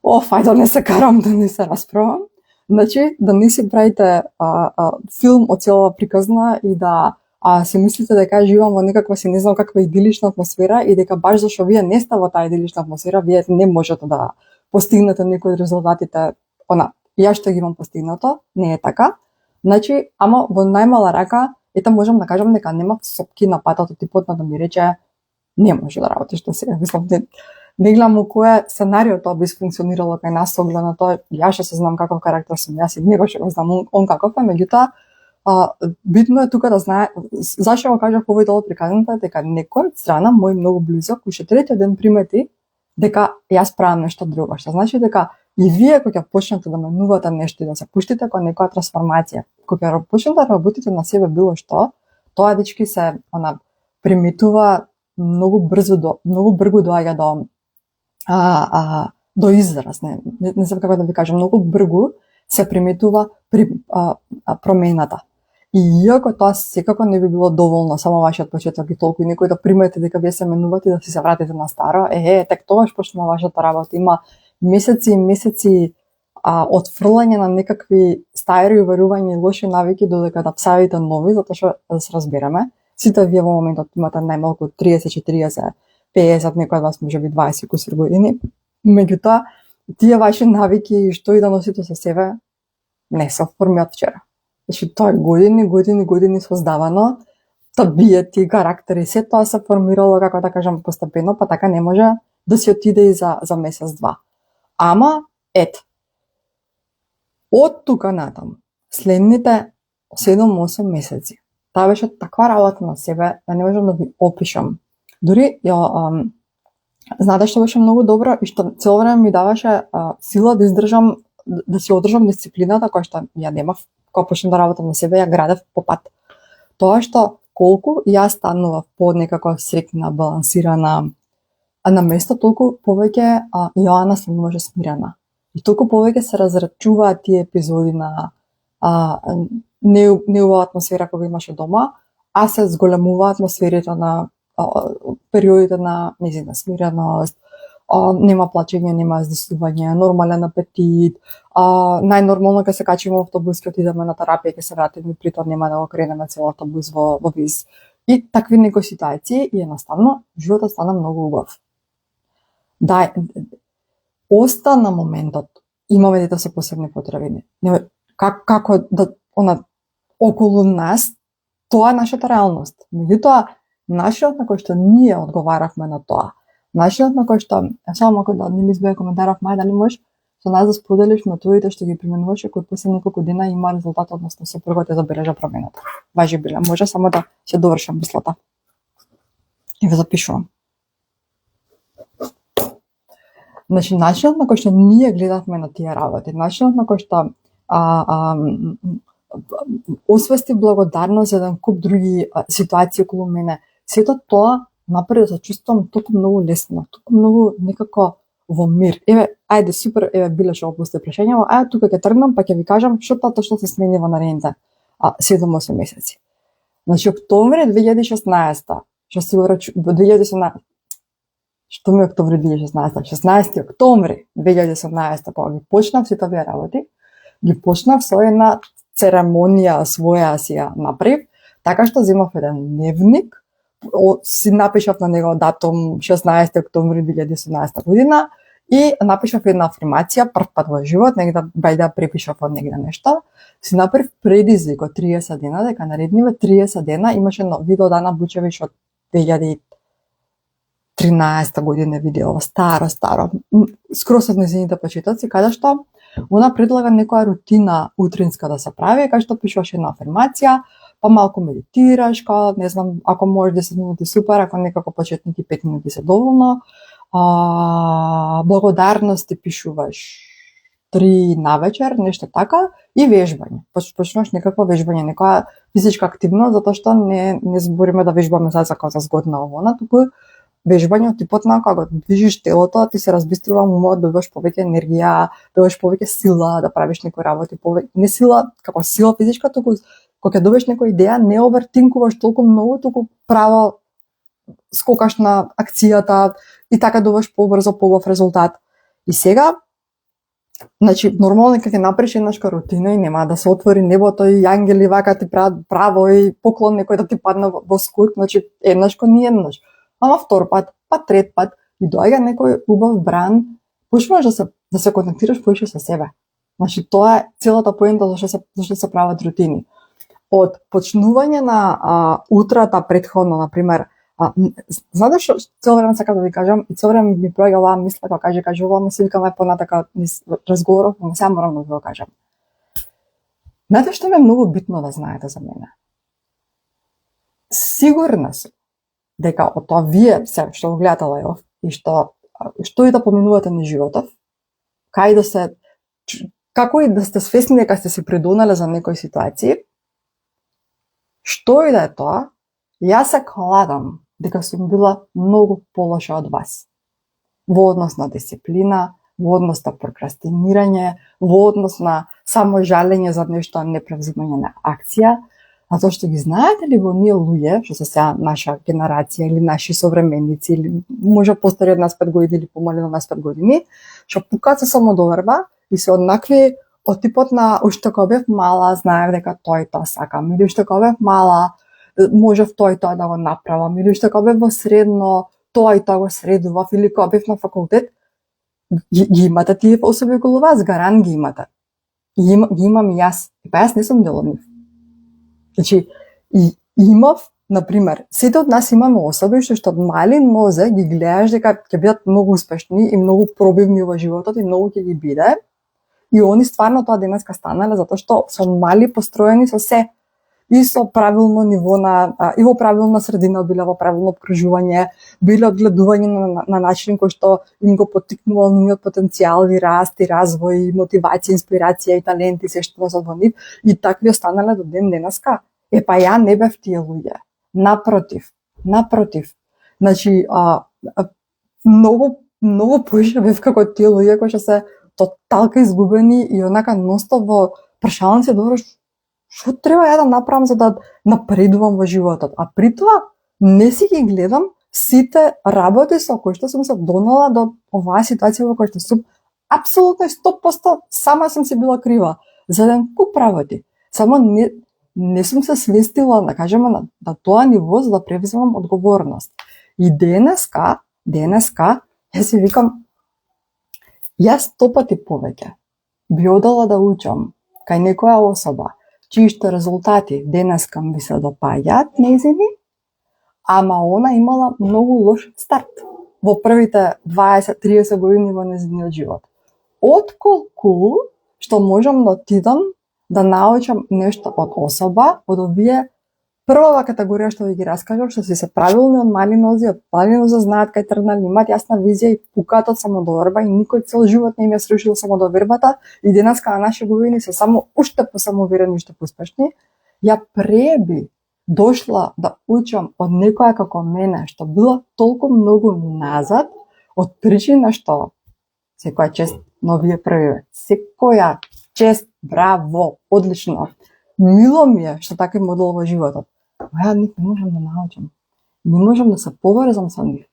Ајде да не се карам, да не се расправам. Значи, да не си правите филм од целава приказна и да си мислите дека живам во некаква си не знам каква идилична атмосфера и дека баш зашто вие не сте во таа идилична атмосфера, вие не можете да постигнете некои од резултатите, ја што ги имам постигнато, не е така. Значи, ама во најмала рака, ета можам да кажам дека нема сопки на патот од типот да ми рече не може да работиш на себе. Мислам, не гледам кое сценарио тоа би функционирало кај нас, оглед на тоа, ја што се знам каков карактер сум, јас и него што го знам он каков е, меѓутоа, битно е тука да знае, зашто го кажав овој дел од приказната, дека некој од страна мој многу близок, уште третиот ден примети дека јас правам нешто друго, што значи дека и вие кога ќе почнете да менувате нешто и да се пуштите кон некоја трансформација, кога ќе почнете да работите на себе било што, тоа дечки се приметува многу брзо доаѓа до израз, не знам како да ви кажам, многу брзо се приметува промената. И иако тоа секако не би било доволно само вашиот почеток и толку и некој да примети дека вие се менувате и да се вратите на старо, тек тогаш почнува вашата работа. Има месеци и месеци отфрлање на некакви стари уверувања и лоши навики додека да псавите нови, затоа што да се разбереме, сите вие во моментот имате најмалку 30, 40, 50, некој од вас може би 20 кусур години. Меѓутоа, тие ваши навики што и да носите со себе не се оформи од вчера. Значи, тоа години создавано, табиети, карактери, се тоа се формирало, како да кажам, постепено, па така не може да се отиде и за месец-два. Ама, од тука натаму, следните 7-8 месеци, таа беше таква работа на себе, да не можам да ви опишам. Дури, знаете што беше многу добро и што цело време ми даваше сила да издржам, да си одржам дисциплината која што ја немав, кога почнав да работам на себе, ја градев по пат. Тоа што колку јас станував по некако среќна, балансирана, а на место толку повеќе Јоана се може смирена. И толку повеќе се разрачуваат тие епизоди на неубава атмосфера кога имаше дома, а се зголемува атмосферите на периодите на незина смиреност, нема плачење, нема издисување, нормален апетит, најнормално ќе се качиме во автобус, ќе отидеме на терапија, ќе се вратиме, при тоа нема да го кренеме цел автобус во виз. И такви некои ситуации и едноставно животот стана многу убав. Да, остана моментот, имаме дете со посебни потреби. Како да околу нас, тоа е нашата реалност. Меѓутоа, начинот на кој што ние одговаравме на тоа, начинот на кој што, само ако да не избега коментаров, дали можеш со нас да споделиш методите што ги применуваш и кои после неколку дена има резултат, односно сопругот ја забележа промената. Важи биле, може само да ќе довршам мислата. И ве запишувам. Значи, начинот на кој што ние гледавме на тие работи, начинот на кој што освести благодарност за еден куп други ситуации околу мене. Сето тоа направи да се чувствувам толку многу лесно, толку многу некако во мир. Еве, ајде супер, еве биле што опусти прашање, ајде тука ќе тргнам па ќе ви кажам што тоа што се смени во наредните 7-8 месеци. Значи октомври 2016, што се врачу 2017. Што ми октомври 2016, 16 октомври 2018, кога ги почнав сите овие работи, ги почнав со една церемонија своја си ја направив, така што земав еден дневник, си напишав на него датум 16 октомври 2018 година и напишав една афирмација прв пат во живот, негде бај да препишав од негде нешто. Си направив предизвик од 30 дена, дека наредниве 30 дена имаше видео Дана Бучевич од 2013 година видео, старо, скрос од незините почетоци, каде што она предлага некоја рутина утринска да се прави, кај што пишуваш една афирмација, па малку медитираш, не знам, ако можеш 10 минути супер, ако некако почетните 5 минути се доволно. Благодарности пишуваш 3 навечер, нешто така, и вежбање. Почнуваш некакво вежбање, некоја физичка активност, затоа што не збориме да вежбаме за згодна овона, туку вежбање од типот на кога движиш телото, ти се разбиструва умот, добиваш повеќе енергија, добиваш повеќе сила да правиш некои работи, не сила како сила физичка, туку кога ќе добиеш некоја идеја, не овертинкуваш толку многу, туку право скокаш на акцијата и така добиваш побрзо побав резултат. И сега, значи нормално кога ќе направиш еднашка рутина и нема да се отвори небото и ангели вака ти прават право и поклон некој да ти падне во скут, значи еднашко не еднаш. Ама втор пат, па трет пат и доаѓа некој убав бран, почнуваш да се контактираш повеќе со себе. Значи тоа е целата поента зашто се прават рутини. Од почнување на утрата претходно, например, знаете што цело време сакам да ви кажам и цело време ми проаѓа оваа мисла кога кажувам, се викам понатака разговоров, но сега морам да ви го кажам. Знаете што ми е многу битно да знаете за мене? Сигурна сум дека од тоа вие се што го гледате лајов и што и да поминувате на животов, како и да сте свесни дека сте се придонале за некои ситуации, што и да е тоа, јас се кладам дека сум била многу полоша од вас. Во однос на дисциплина, во однос на прокрастинирање, во однос на само жалење за нешто, не превземање на акција, затоа што ги знаете ли во ние луѓе, што се сега наша генерација или наши современици, или може постари од нас 5 години или помали од нас 5 години, што пукаат се самодоверба и се однакви од типот на уште кога бев мала, знаев дека тоа и тоа сакам, или уште кога бев мала, можев тоа и тоа да го направам, или уште кога бев во средно, тоа и тоа го средував, или кога бев на факултет, ги имате тие особи околу вас, гарант ги имате. Ги имам и јас, па јас не сум дел од нив. Значи, имав, например, сите од нас имаме особи што од мали нозе ги гледаш дека ќе бидат многу успешни и многу пробивни во животот и многу ќе ги биде. И они стварно тоа денеска станале затоа што се мали построени со се. И со правилно ниво и во правилна средина, биле во правилно обкружување, биле одгледување на начин кој што им го поттикнува нивниот потенцијал и раст и развој, и мотивација, инспирација и талент и се што во нив, и такви останале до ден денеска. Па ја не бев тие луѓе. Напротив. Значи, многу поише бев како тие луѓе кои што се тоталка изгубени и онака ностоп во прашалници добро што треба ја да направам за да напредувам во животот. А при тоа не си ги гледам сите работи со кои што сум се донала до оваа ситуација во која што сум апсолутно 100% сама сум си била крива за еден куп работи. Само не сум се свестила, да кажеме, на тоа ниво за да превземам одговорност. И денеска, ја си викам, јас 100 пати повеќе би одела да учам кај некоја особа, чии што резултати денеска ми се допаѓаат нејзини, ама она имала многу лош старт во првите 20-30 години во нејзиниот живот. Отколку што можам да отидам да научам нешто од особа, од овие Првава категорија што ви ги раскажав, што се правилни од мали нози, од мали нози знаат кај тргнали, имаат јасна визија и пукаат од самодоверба и никој цел живот не им ја срушил самодовербата и денеска на наши години се само уште посамоуверени, уште поспешни. Ја преби дошла да учам од некоја како мене, што била толку многу назад, од причина што секоја чест но вие први. Секоја чест, браво, одлично. Мило ми е што такви модел во животот. Ја не можам да научам. Не можам да се поврзам со нив.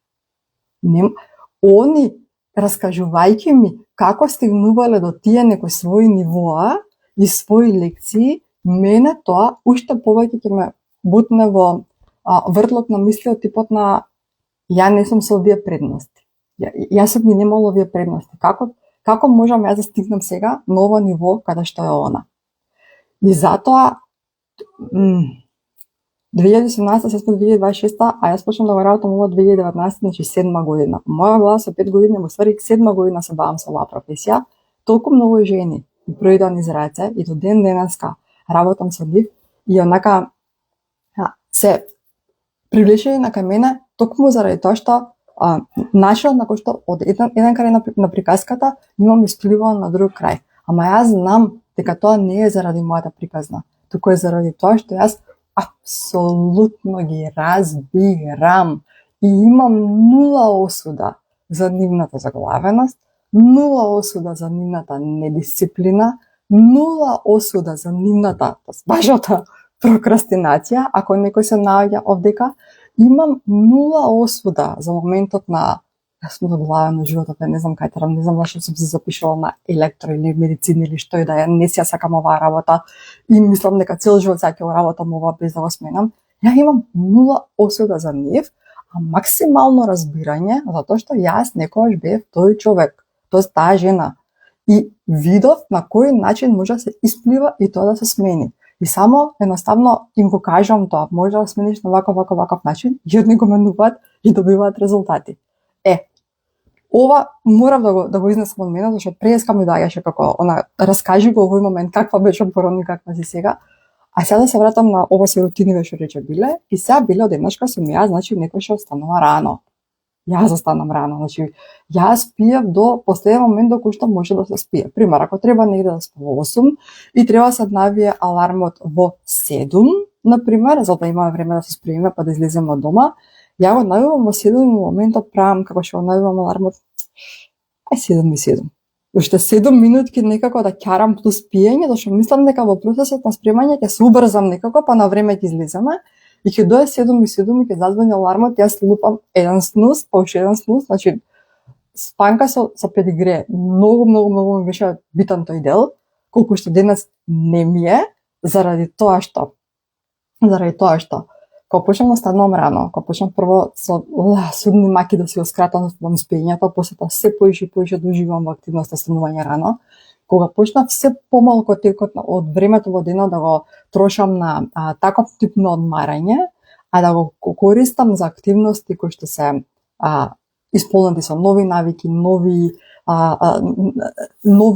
Они, раскажувајќи ми како стигнувале до тие некои своји нивоа и своји лекции, мене тоа уште повеќе ќе ме бутне во вртлок на мисли од типот на ја не сум со овие предности. Јас сум ги немала овие предности. Како можам јас да стигнам сега на ово ниво каде што е она? И затоа 2018, се сме 2026, а јас почнам да го работам ова 2019, значи 7 година. Моја глава со 5 години, во ствари 7 година се бавам со оваа професија. Толку многу жени ми пројдоа низ раце и до ден денеска работам со нив и онака се привлечени на кај мене токму заради тоа што начинот на кој што од еден крај на приказката имам испливано на друг крај. Ама јас знам дека тоа не е заради мојата приказна, туку е заради тоа што јас апсолутно ги разбирам и имам нула осуда за нивната заглавеност, нула осуда за нивната недисциплина, нула осуда за нивната бажата прокрастинација, ако некој се наоѓа овдека, имам нула осуда за моментот на јас сум заглавена на животот, не знам кај терам, не знам зашто сум се запишала на електро или медицина или што и да е, не си ја сакам оваа работа и мислам дека цел живот ќе го работам ова без да го сменам. Ја имам нула осуда за нив, а максимално разбирање, затоа што јас некогаш бев тој човек, тоест таа жена. И видов на кој начин може да се исплива и тоа да се смени. И само едноставно им го кажам тоа, може да смениш на ваков начин, и одни го менуваат и добиваат резултати. Ова морав да го изнесам од мене, зашто преска ми доаѓаше како раскажи го овој момент каква беше породни, каква си сега. А сега да се вратам на ова се рутини што рече биле, и сега биле одеднашка сум јас, значи некој што останува рано. Јас останам рано, значи јас спиев до последен момент до кој што може да се спие. Пример, ако треба негде да спам во 8 и треба да се навие алармот во 7, на пример, за да имаме време да се спремиме па да излеземе од дома, ја го навивам во 7 моментот правам како што го навивам алармот 7:07. Уште 7 минутки некако да ќарам плюс пиење, зашто мислам дека во процесот на спремање ќе се убрзам некако, па на време ќе излеземе. И ќе дое 7:07 и ќе зазвони алармот, јас лупам еден снус, па уште еден снус, значи спанка со педигре. Многу ми беше битан тој дел, колку што денес не ми е, заради тоа што кога почнам да станувам рано, кога почнам прво со судни маки да си го скратам спиењето, после тоа се поише да уживам во активноста станување рано, кога почнав се помалку текот од времето во денот да го трошам на таков тип на одмарање, а да го користам за активности кои што се исполнети со нови навики, нови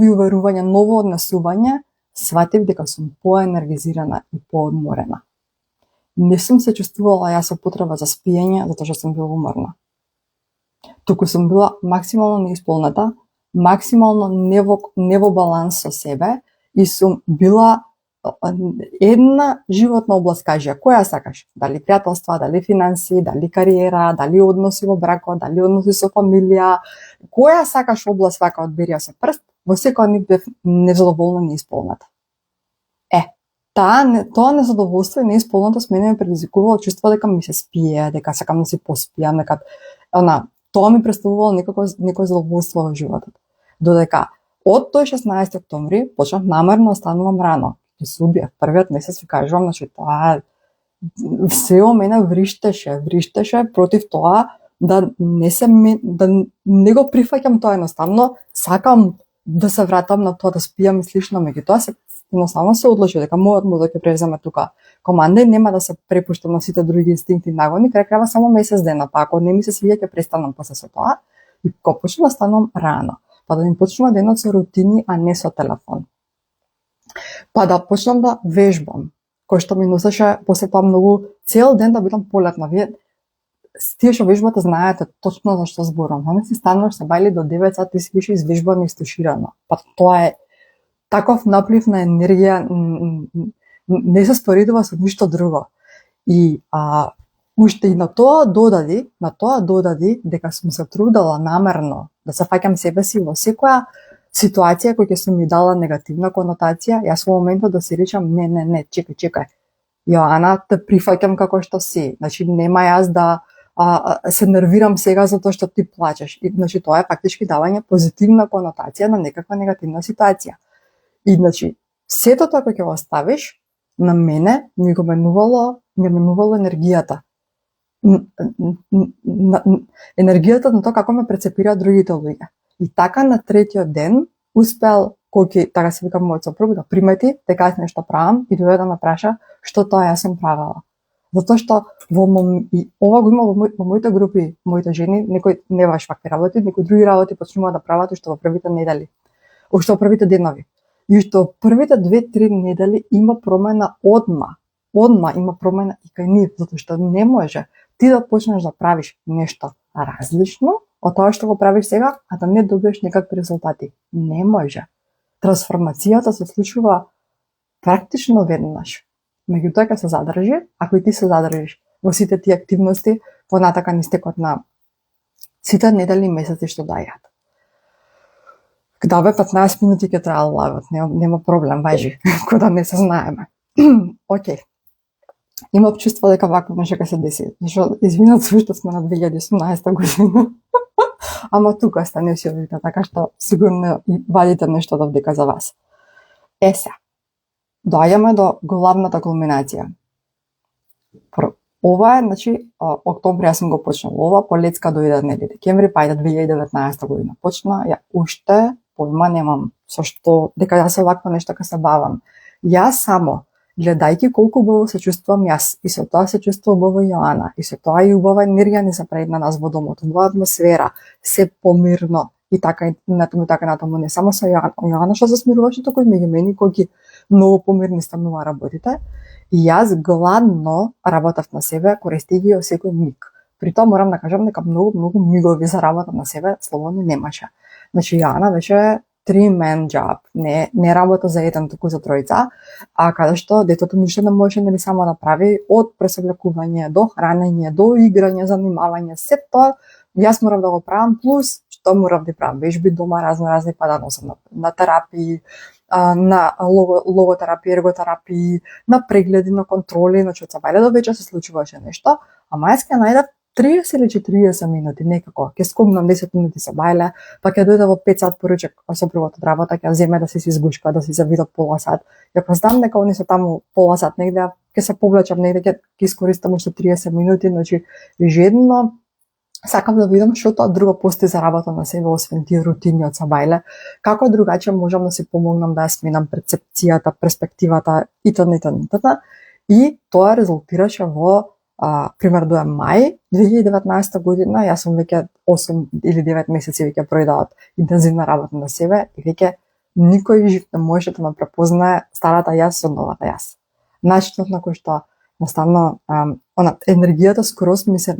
уверувања, ново однесување, сватив дека сум поенергизирана и поодморена. Не сум се чувствувала јас со потреба за спиење затоа што сум била уморна. Туку сум била максимално неисполната, максимално не во баланс со себе и сум била една животна област, кажи, која сакаш? Дали пријателства, дали финанси, дали кариера, дали односи во бракот, дали односи со фамилија, која сакаш област вака одбери ја со прст, во секој нив бев незадоволна, неисполната. Тоа незадоволство и неисполната мене ме предизвикувало чувство дека ми се спие, дека сакам да си поспијам, дека тоа ми представувало некој задоволство во животот. Додека од тој 16 октомври почнав намерно останувам рано. И се убиев. Првиот месец ви кажувам, значи тоа се о мене вриштеше против тоа да не го прифаќам тоа едноставно, сакам да се вратам на тоа да спијам и слично, меѓутоа едноставно се одлучи дека мојот мозок ќе преземе тука команда и нема да се препуштам на сите други инстинкти и нагони, крај само месец дена, па ако не ми се свиѓа ќе престанам после со тоа и кога почнам да станам рано, па да ми почнува денот со рутини, а не со телефон. Па да почнам да вежбам, кој што ми носеше после тоа многу цел ден да бидам полетна. Вие тие што вежбате знаете точно за што зборам. Ама си стануваш се бајли до 9 сати, ти си више извежбано и стуширано. Па тоа е таков наплив на енергија, не се споредува со ништо друго. И уште и на тоа додади дека сум се трудела намерно да се фаќам себе си во секоја ситуација која ќе сум ми дала негативна конотација, јас во моментот да си речам не, чекај. Јоана, те прифаќам како што си. Значи нема јас да се нервирам сега затоа што ти плачеш. И значи тоа е фактички давање позитивна конотација на некаква негативна ситуација. И значи сето тоа кога ќе го ставиш, на мене ми менувало енергијата. Енергијата на тоа како ме прецепираат другите луѓе. И така на третиот ден успеал кој така се викам мојот сопруг да примети дека јас нешто правам и дојде да ме праша што тоа јас сум правела. Затоа што и ова го има во моите групи, моите жени, некои не баш вакви работи, некои други работи почнуваат да прават уште во првите недели, уште во првите денови. И уште во првите 2-3 недели има промена одма има промена и кај нив, затоа што не може ти да почнеш да правиш нешто различно од тоа што го правиш сега, а да не добиеш некакви резултати. Не може. Трансформацијата се случува практично веднаш. Меѓутоа ќе се задржи, ако и ти се задржиш во сите тие активности понатака низ текот на сите недели и месеци што дајат. Да бе, 15 минути ќе трае лавот, нема проблем, важи, кој да не се знаеме. Океј. Имам чувство дека вакво нешто ќе се деси. Зашто извинат се што сме на 2018 година. Ама тука сте, не си одите, така што сигурно вадите нешто довдека за вас. Се. Доаѓаме до главната кулминација. Ова е, значи, октомври јас сум го почнал ова, полетска дојде нели декември, па ајде 2019 година почна, ја уште појма немам со што дека јас овакво нешто ќе се бавам. Јас само гледајќи колку убаво се чувствувам јас и со тоа се чувствува убаво Јоана и со тоа и убава енергија не се прави на нас во домот, убава атмосфера, се помирно и така натаму не само со Јоана што се смируваше, туку и меѓу мене кои многу помирни станува работите. И јас гладно работев на себе, користејќи ја секој миг. При тоа морам да кажам дека многу мигови за работа на себе слободни немаше. Значи Јоана беше 3-man job, не работа за еден, туку за тројца, а каде што детето ништо не можеше нели само да прави, од пресоблекување до хранење, до играње, занимавање, се тоа јас морав да го правам, плюс што морав да правам, вежби дома разни па да носам на терапии, на логотерапија, ерготерапија, на прегледи, на контроли, значи од сабајле до вечер се случуваше нешто, ама јас ќе најдов 30 или 40 минути некако, ќе скогнам 10 минути сабајле, па ќе дојде во 5 сат поручек сопругот од работа, ќе земе да се изгушка, да се завидат пола сат. И ако знам дека они се таму пола сат негде, ќе се повлечам негде, ќе искористам уште 30 минути, значи жедно сакам да видам што тоа друго постои за работа на себе, освен тие рутини од сабајле, како другаче можам да си помогнам да ја сменам перцепцијата, перспективата и т.н. И тоа резултираше во пример до мај 2019 година, јас сум веќе 8 или 9 месеци веќе пројдала од интензивна работа на себе и веќе никој жив не може да ме препознае старата јас со новата јас. Начинот на кој што наставно енергијата скроз ми се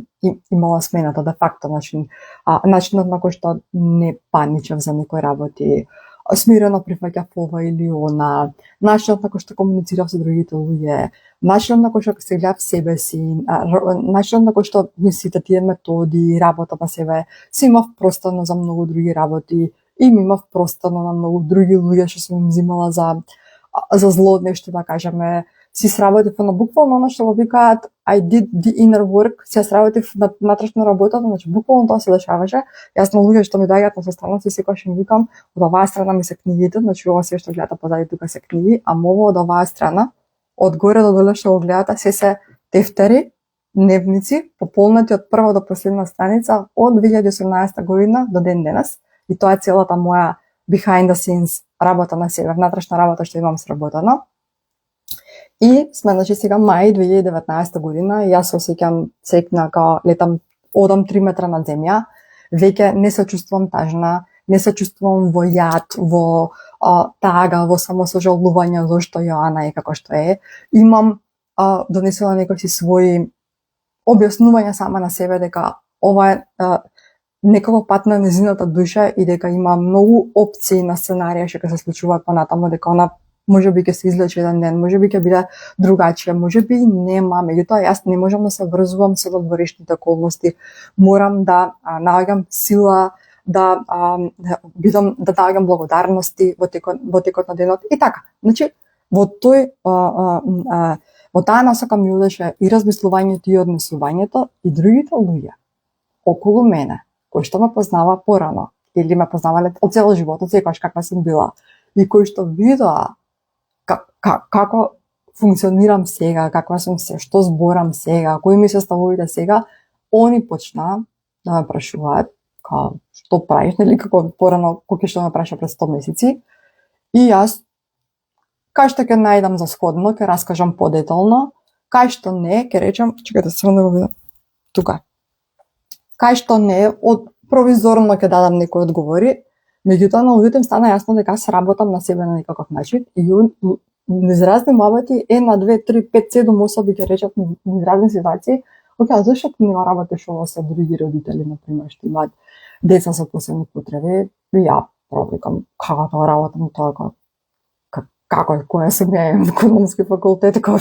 имала смената де факто, значи начинот на кој што не паничев за некои работи, смирено прифаќав ова или она, начинот на кој што комуницирав со другите луѓе, начинот на кој што се гледав себе си, начинот на кој што сите тие методи, работа на себе, си имав просторно за многу други работи и ми имав просторно на многу други луѓе што сум им взимала за зло нешто да кажеме, си сработив на буквално она што го викаат I did the inner work, си сработив на внатрешна работа, значи буквално тоа се дешаваше. Јас на луѓе што ми доаѓаат на состаноци секогаш им викам, од оваа страна ми се книгите, значи ова се што гледате позади тука се книги, а мово од оваа страна, од горе до доле што го гледате се тефтери, дневници, пополнати од прва до последна страница од 2018 година до ден денес. И тоа е целата моја behind the scenes работа на себе, внатрешна работа што имам сработено. И сме, значи, сега мај 2019 година, јас се осеќам секна као летам, одам 3 метра над земја, веќе не се чувствувам тажна, не се чувствувам во јад, во тага во самосожалување зашто Јоана е како што е. Имам донесела некои си своји објаснувања сама на себе дека ова е некако пат на незината душа и дека има многу опции на сценарија што ќе се случуваат понатаму, дека она можеби ќе се излечи еден ден, можеби ќе биде другачија, можеби и нема, меѓутоа јас не можам да се врзувам со надворешните околности, морам да наоѓам сила, да бидам да наоѓам благодарности во текот на денот и така. Значи во таа насока ми одеше и размислувањето и однесувањето и другите луѓе околу мене, кои што ме познава порано или ме познавале од цел живот, од секогаш каква сум била и кои што видоа како функционирам сега, каква сум се, што зборам сега, кои ми се ставовите сега, они почнаа да ме прашуваат што правиш, нели како порано кој што ме праша пред 100 месеци и јас кај што ќе најдам за сходно, ќе раскажам подетално, кај што не, ќе речам, чекајте само да го видам тука. Кај што не, од провизорно ќе дадам некои одговори, меѓутоа на луѓето им стана јасно дека се работам на себе на некаков начин и низ разни моменти, 1, 2, 3, 5, 7 особи ќе речат низ разни ситуации, окей, зашто ти не работиш ово со други родители, например, што имаат деца со посебни потреби, и ја пробикам како тоа работам тоа како која сум ја економски факултет, како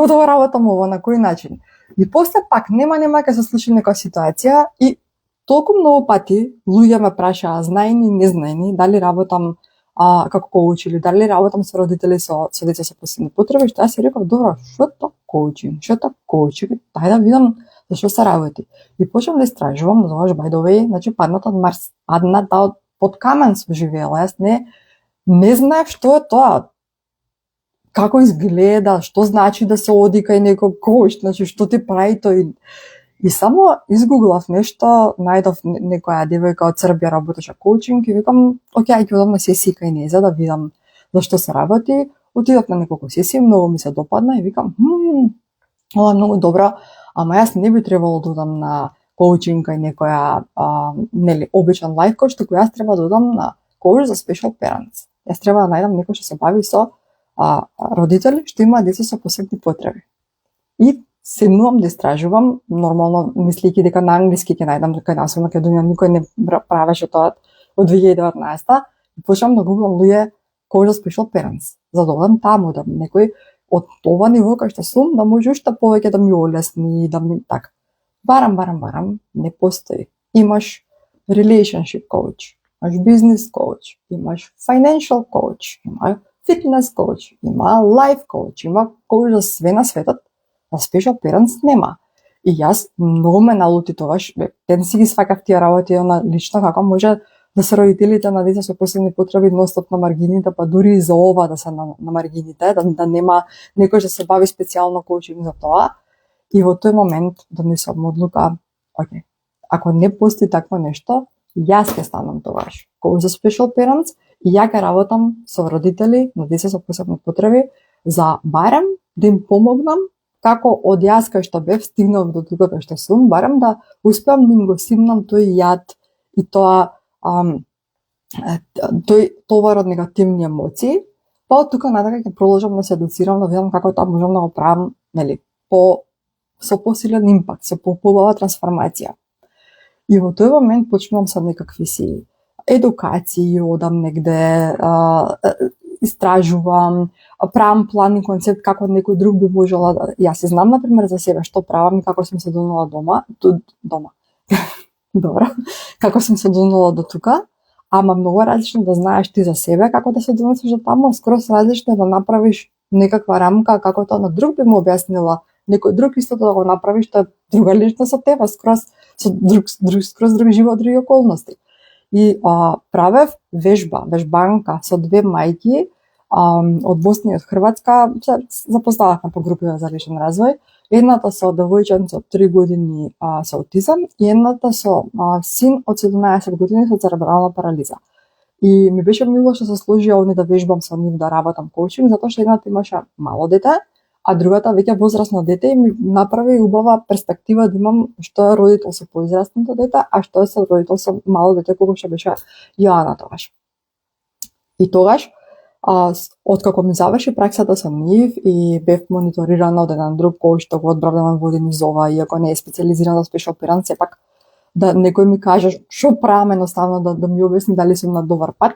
тоа работам ово, на кој начин. И после пак нема ќе се случи некоја ситуација и толку многу пати луѓе ме прашаа знаени, незнаени, дали работам како коуч или дали работам со родители со деца со посебни потреби, што јас си реков, добро, што тоа коучинг, дај да видам за што се работи. И почнав да истражувам, да тогаш by the way, значи падната од Марс, падната под камен сум живеела, јас не знаев што е тоа, како изгледа, што значи да се оди кај некој коуч, значи што ти прави тој. И само изгуглав нешто, најдов некоја девојка од Србија работеше коучинг и викам, окей, ќе одам на сесија кај неја за да видам за што се работи. Отидов на неколку сесии, многу ми се допадна и викам, ова е многу добро, ама јас не би требало да одам на коучинг кај некоја нели обичен лајф коуч, туку јас треба да одам на коуч за special parents. Јас треба да најдам некој што се бави со родители што имаат деца со посебни потреби. И седнувам да истражувам, нормално мислејќи дека на англиски ќе најдам кај нас во Македонија, никој не правеше тоа од 2019-та, и почнам да гуглам луѓе коуч за special parents, за да одам таму, да некој од това ниво кај што сум, да може уште повеќе да ми олесни, да ми така. Барам, не постои. Имаш relationship coach, имаш business coach, имаш financial coach, има fitness coach, има life coach, има коуч за све на светот, а special parents нема. И јас многу ме налути тогаш, не си ги сваќав тие работи на лично како може да се родителите на деца со посебни потреби ностоп на маргините, па дури и за ова да се на маргините, да нема некој да се бави специјално коучинг за тоа. И во тој момент донесувам одлука, окей, ако не постои такво нешто, јас ќе станам тогаш коуч за special parents и ја ќе работам со родители на деца со посебни потреби за барем да им помогнам како од јас кај што бев стигнав до тука кај што сум, барем да успеам да им го симнам тој јад и тоа тој товар од негативни емоции, па од тука натака ќе продолжам да се едуцирам, да видам како тоа можам да го правам, нели, со посилен импакт, со побава трансформација. И во тој момент почнувам со некакви си едукации, одам негде, истражувам, правам план и концепт како некој друг би можела да... Јас се знам, например, за себе што правам и како сум се донела дома. Добро. Како сум се донела до тука, ама многу различно да знаеш ти за себе како да се донесеш до таму, скоро различно да направиш некаква рамка како тоа на друг би му објаснила, некој друг истото да го направи што е друга личност од тебе, скроз друг живот, други околности. И правев вежбанка со две мајки од Босна и од Хрватска, се запознававме по групи за личен развој. Едната со девојченце од 3 години со аутизам и едната со син од 17 години со церебрална парализа. И ми беше мило што се сложија они да вежбам со нив, да работам коучинг, затоа што едната имаше мало дете, а другата веќе возрасно дете и ми направи убава перспектива да имам што е родител со поизрасното дете, а што е со родител со мало дете колку што беше Јоана тогаш. И тогаш, откако ми заврши праксата со нив и бев мониторирана од еден друг кој што го одбрав да ме води низ ова, иако не е специализиран за спешал парент, сепак да некој ми каже што правам, едноставно да ми објасни дали сум на добар пат.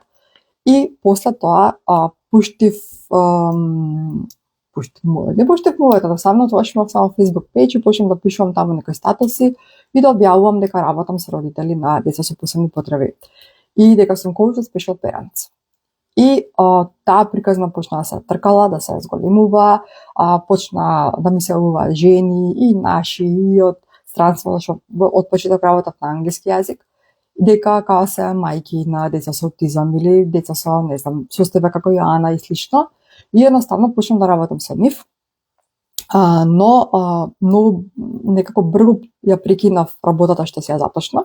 И после тоа пуштив мојата, да самно тогаш имав само Facebook пејдж и почнав да пишувам таму некои статуси и да објавувам дека работам со родители на деца со посебни потреби и дека сум коуч за спешал парентс. И таа приказна почна да се тркала, да се зголемува, почна да ми се јавуваат жени и наши и од странство, што од почеток работев на англиски јазик, дека као се мајки на деца со аутизам или деца со, не знам, состојба како Јоана и слично. И едноставно почнав да работам со нив, но многу некако брзо ја прекинав работата што си ја започнав,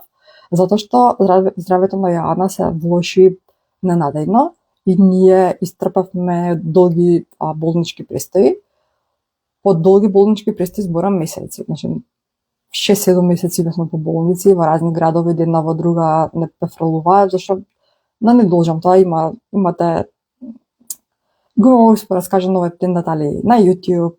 затоа што здравјето на Јоана се влоши ненадејно и ние истрпавме долги болнички престои. Под долги болнички престои зборам месеци, значи 6-7 месеци бевме по болници во разни градови, една во друга не префрлуваат, зашто не должам тоа, имате го раскажа нови детали на YouTube,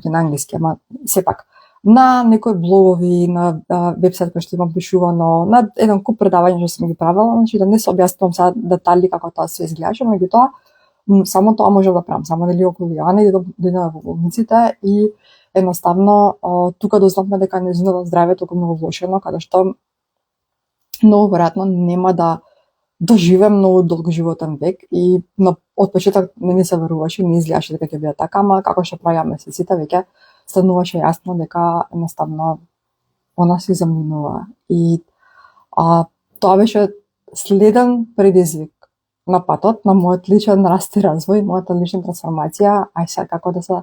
на англиски, ама сепак на некои блогови, на вебсайт кој што имам пишувано, на еден куп предавања што сум ги правела, значи да не се објаснувам сега детали како тоа се изгледаше, меѓутоа само тоа можам да правам, само дали околу Јоана и да идам во болниците и едноставно тука дознавме дека нејзиното здравје е толку многу влошено, каде што многу веројатно нема да доживеам многу долг животен век и од почеток не се веруваше, не изгледаше дека ќе биде така, ама како што проаѓа месеците веќе стануваше јасно дека едноставно она си заминува. И тоа беше следен предизвик на патот на мојот личен раст и развој, мојата лична трансформација, сега како да се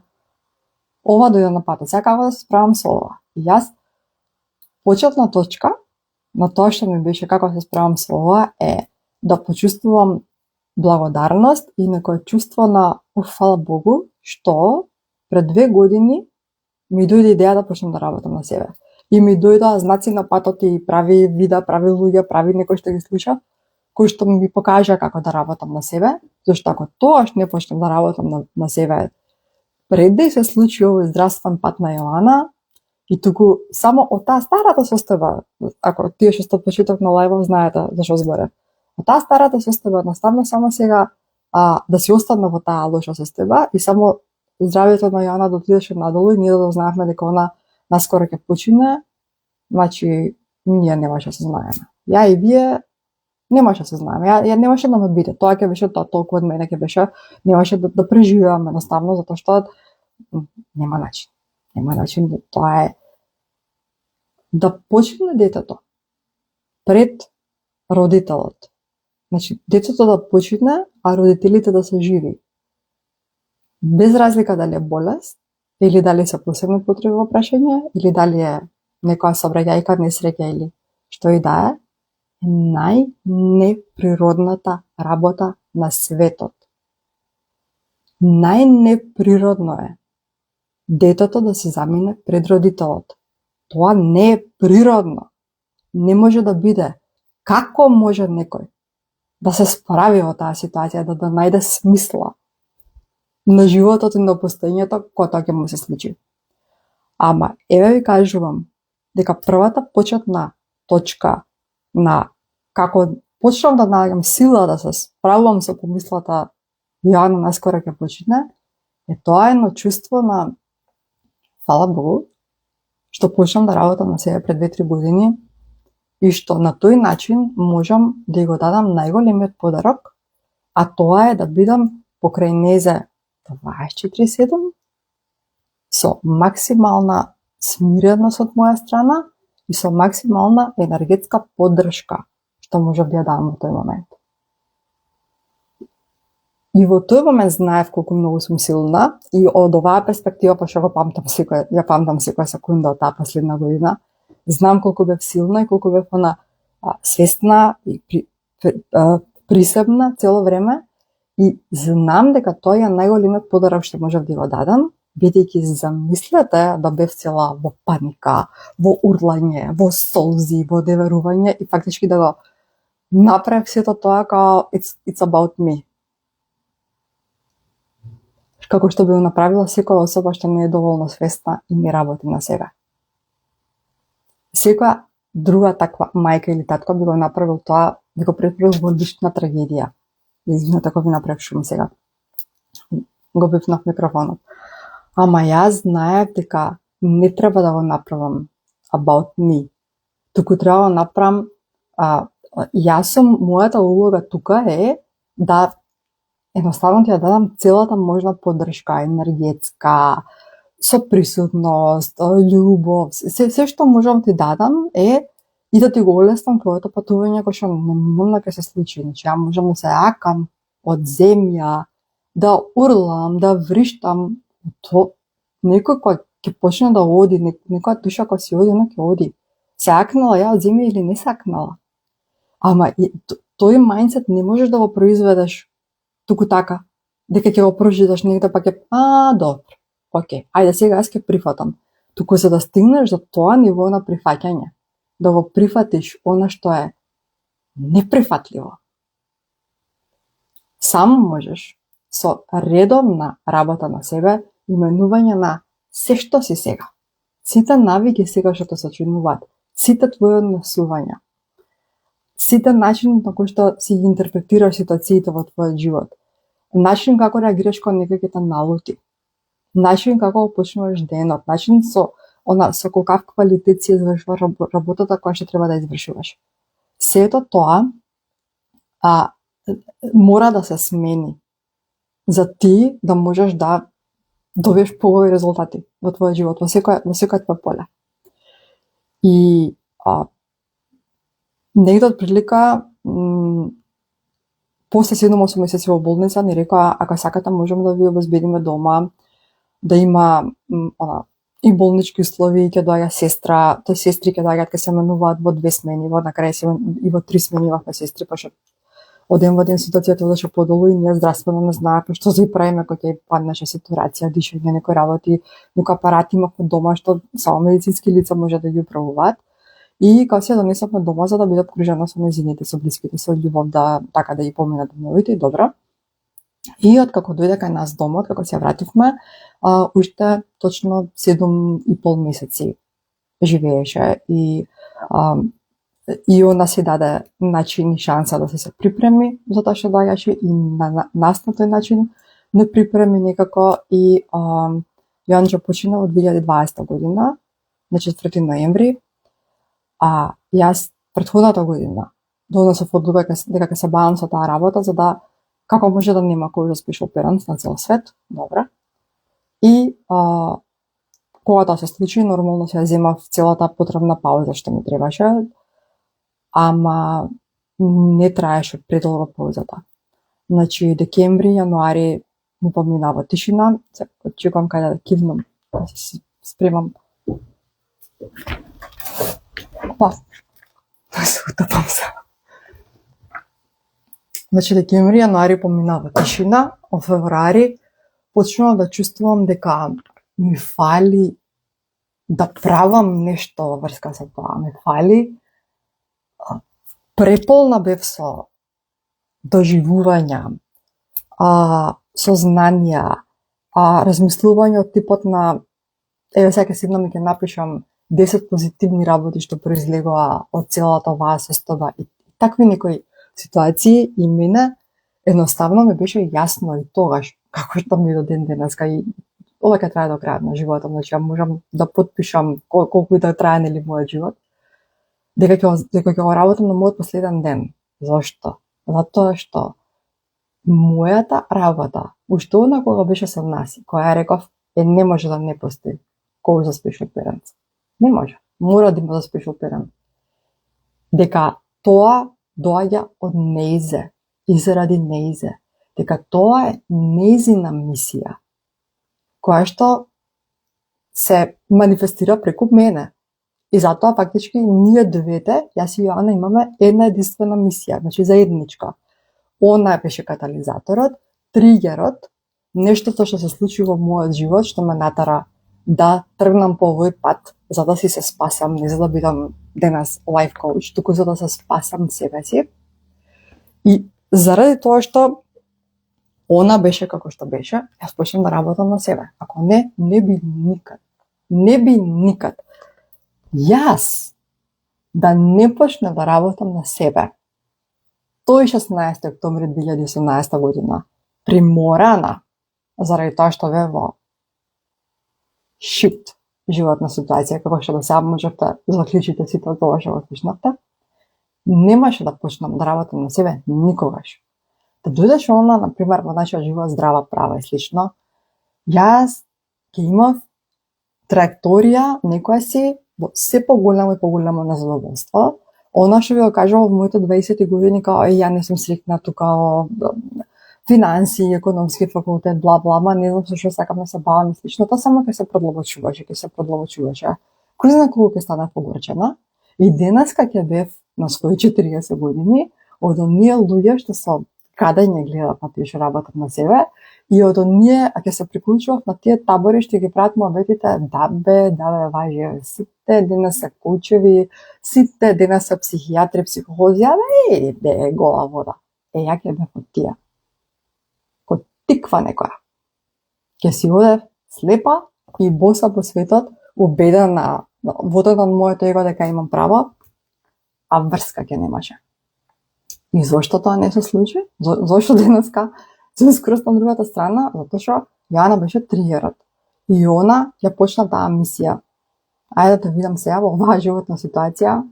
ова дојде на патот, сега како да се справам со ова. И јас почетна точка на тоа што ми беше како да се справам со ова е да почувствувам благодарност и некое чувство на фала Богу што пред 2 години ми дојде идеја да почнам да работам на себе. И ми дојдоа знаци на патот и прави вида, прави луѓе, прави некој што ги слуша, кој што ми покажа како да работам на себе, зашто ако тоа што не почнам да работам на себе пред да се случи овој здравствен пат на Јоана, и туку само од таа старата состојба, ако тие што сте почеток на лајвов знаете зашо зборам, од таа старата состојба едноставно само сега да си останам во таа лоша состојба и само здравјето на Јоана да отидеше надолу и ние да знаевме дека она наскоро ќе почине, значи ние немаше да се знаеме. Ја и вие немаше да се знаеме. Ја немаше да ме биде. Тоа ќе беше тоа толку од мене ќе беше, немаше да преживеам едноставно затоа што нема начин. Нема начин, тоа е да почине детето пред родителот. Значи, детето да почине, а родителите да се живи. Без разлика дали е болест, или дали се посебни потреби во прашање, или дали е некоја сообраќајка несреќа или што и да е, најнеприродната работа на светот. Најнеприродно е детето да се замине пред родителот. Тоа не е природно. Не може да биде. Како може некој да се справи во таа ситуација, да најде смисла на животот и на постоењето кога тоа ќе му се случи? Ама, еве ви кажувам дека првата почетна точка на како почнав да наоѓам сила да се справувам со помислата Јоана наскоро ќе почине, е тоа едно чувство на фала Богу, што почнам да работам на себе пред 2-3 години и што на тој начин можам да го дадам најголемиот подарок, а тоа е да бидам покрај незе 24/7 со максимална смиреност од моја страна и со максимална енергетска поддршка што можам да ја дам во тој момент. И во тој момент знаев колку многу сум силна и од оваа перспектива, па што ја памтам секоја секунда од таа последна година, знам колку бев силна и колку бев свесна и присебна цело време и знам дека тоа е најголемиот подарок што можев да го дадам бидејќи замислете да бев цела во паника, во урлање, во солзи, во неверување и фактички да го направив сето тоа као it's about me. Како што би го направила секоја особа што не е доволно свесна и не работи на себе. Секоја друга таква мајка или татко би го направил тоа, би го претворил во лична трагедија. Извинете ако ви направив шум сега. Го бивнав микрофонот. Ама јас знаев дека не треба да го направам about me. Туку треба да направам јас сум, мојата улога тука е да едноставно ти ја дадам целата можна поддршка, енергетска, со присутност, љубов, се што можам ти дадам е и да ти го олеснам твоето патување кој што неминувно ќе се случи. Значи, ја можам да се јакам од земја, да урлам, да вриштам, то некој кој ќе почне да оди, некоја душа која си оди, она ќе оди. Се јакнала ја од земја или не се јакнала. Ама тој мајндсет не можеш да го произведеш туку така, дека ќе го проживеш негде па ќе добро, окей, ајде сега јас ќе прифатам. Туку за да стигнеш до тоа ниво на прифаќање, да го прифатиш она што е неприфатливо, само можеш со редовна работа на себе, именување на се што си сега. Сите навики сега што те сочинуваат, сите твои однесувања, сите начини на кои што си ги интерпретираш ситуациите во твојот живот, начин како реагираш кога некој ќе те налути, начин како почнуваш денот, начин со каков квалитет си извршуваш работата која што треба да извршуваш. Сето тоа мора да се смени за ти да можеш да добиеш поубави резултати во твојот живот, во секоја твоја поле. И негде од прилика после 7-8 месеци во болница ни рекоа, ако сакате можеме да ви обезбедиме дома, да има и болнички услови, ќе доаѓа сестра, тој сестри ќе доаѓаат, ќе се менуваат во 2 смени, во накрај и во 3 смени имавме сестри, пошто од ден во ден ситуацијата одеше подолу и ние здравствено не знаевме што да правиме кога ќе паднеше сатурација, дишење, некои работи, некои апарати имавме дома што само медицински лица може да ги управуваат. И кога се донесовме дома за да биде обкружена со нејзините, со блиските, со љубов, да така да ги поминат домовите и добро. И откако дојде кај нас домот, како се вративме, уште точно 7,5 месеци живееше и она си даде начин и шанса да се припреми за тоа што доаѓаше и на нас на тој начин не припреми некако и Јанчо почина во 2020 година, на 4 ноември, јас претходната година донесов одлука дека ќе се бавам со таа работа за да како може да нема кој special parents на цел свет, добро. И кога тоа се случи, нормално се земав целата потребна пауза што ми требаше, ама не траеше предолго паузата. Значи, декември, јануари му поминава тишина, се чекам каде да кивнам, да се спремам. Опа, се утапам се. Значи, декември, јануари поминава тишина, од февруари почнувам да чувствувам дека ми фали да правам нешто во врска со тоа. Ми фали, преполна бев со доживувања, со знанија, размислување од типот на еве сега ќе седнам и ќе напишам 10 позитивни работи што произлегоа од целата оваа состојба и такви некои ситуации и мене едноставно ми беше јасно и тогаш, како што ми до ден денеска и ова ќе трае до крајот на животот, значи ја можам да потпишам колку и да трае нели мојот живот, дека ќе го работам на мојот последен ден. Зошто? Затоа што мојата работа, уште она кога беше со нас, која ја реков, не може да не постои кој за special parents. Не може. Мора да има за special parents. Дека тоа доаѓа од неизе и заради неизе. Дека тоа е неизина мисија, која што се манифестира преку мене. И затоа фактички ние двете, јас и Јоана, имаме една единствена мисија, значи заедничка. Она беше катализаторот, тригерот нештото што се случи во мојот живот што ме натера да тргнам по овој пат за да си се спасам, не за да бидам денес life coach, туку за да се спасам себе си. И заради тоа што она беше како што беше, јас почнам да работам на себе. Ако не, не би никад јас да не почнам да работам на себе. Тој 16. октомври 2018 година, приморана, заради тоа што бе во шит животна ситуација, како што до сега можете да заклучите сите од тоа што го слушнавте, немаше да почнам да работам на себе никогаш. Да дојдеш она, например, во нашиот живот здрава права и слично, јас ќе имав траекторија некоја си во се поголемо и поголемо незадоволство. Она што ви го кажував во моите 20 години, као ја не сум среќна тука финанси, економски факултет, бла бла, ма не знам со што сакам да се бавам и слично, тоа само ќе се продлабочуваше. Кој знае колку ќе станав погорчена? И денеска ќе бев на своји 40 години од оние луѓе што со кадање гледат на тие што работат на себе и од оние ќе се приклучував на тие табори што ги прават муабетите, да бе, важи, сите денес се коучеви, сите денес се психијатри, психолози, бе, гола вода. Ја ќе бев од тие. Ко тиква некоја. Ќе си одев слепа и боса по светот, убедена во тоа на моето его дека имам право, а врска ќе немаше. И зошто тоа не се случи? Зошто денеска се скроз на другата страна? Затоа што Јана беше тригерот. И она ја почна таа мисија. Ајде да видам сега во оваа животна ситуација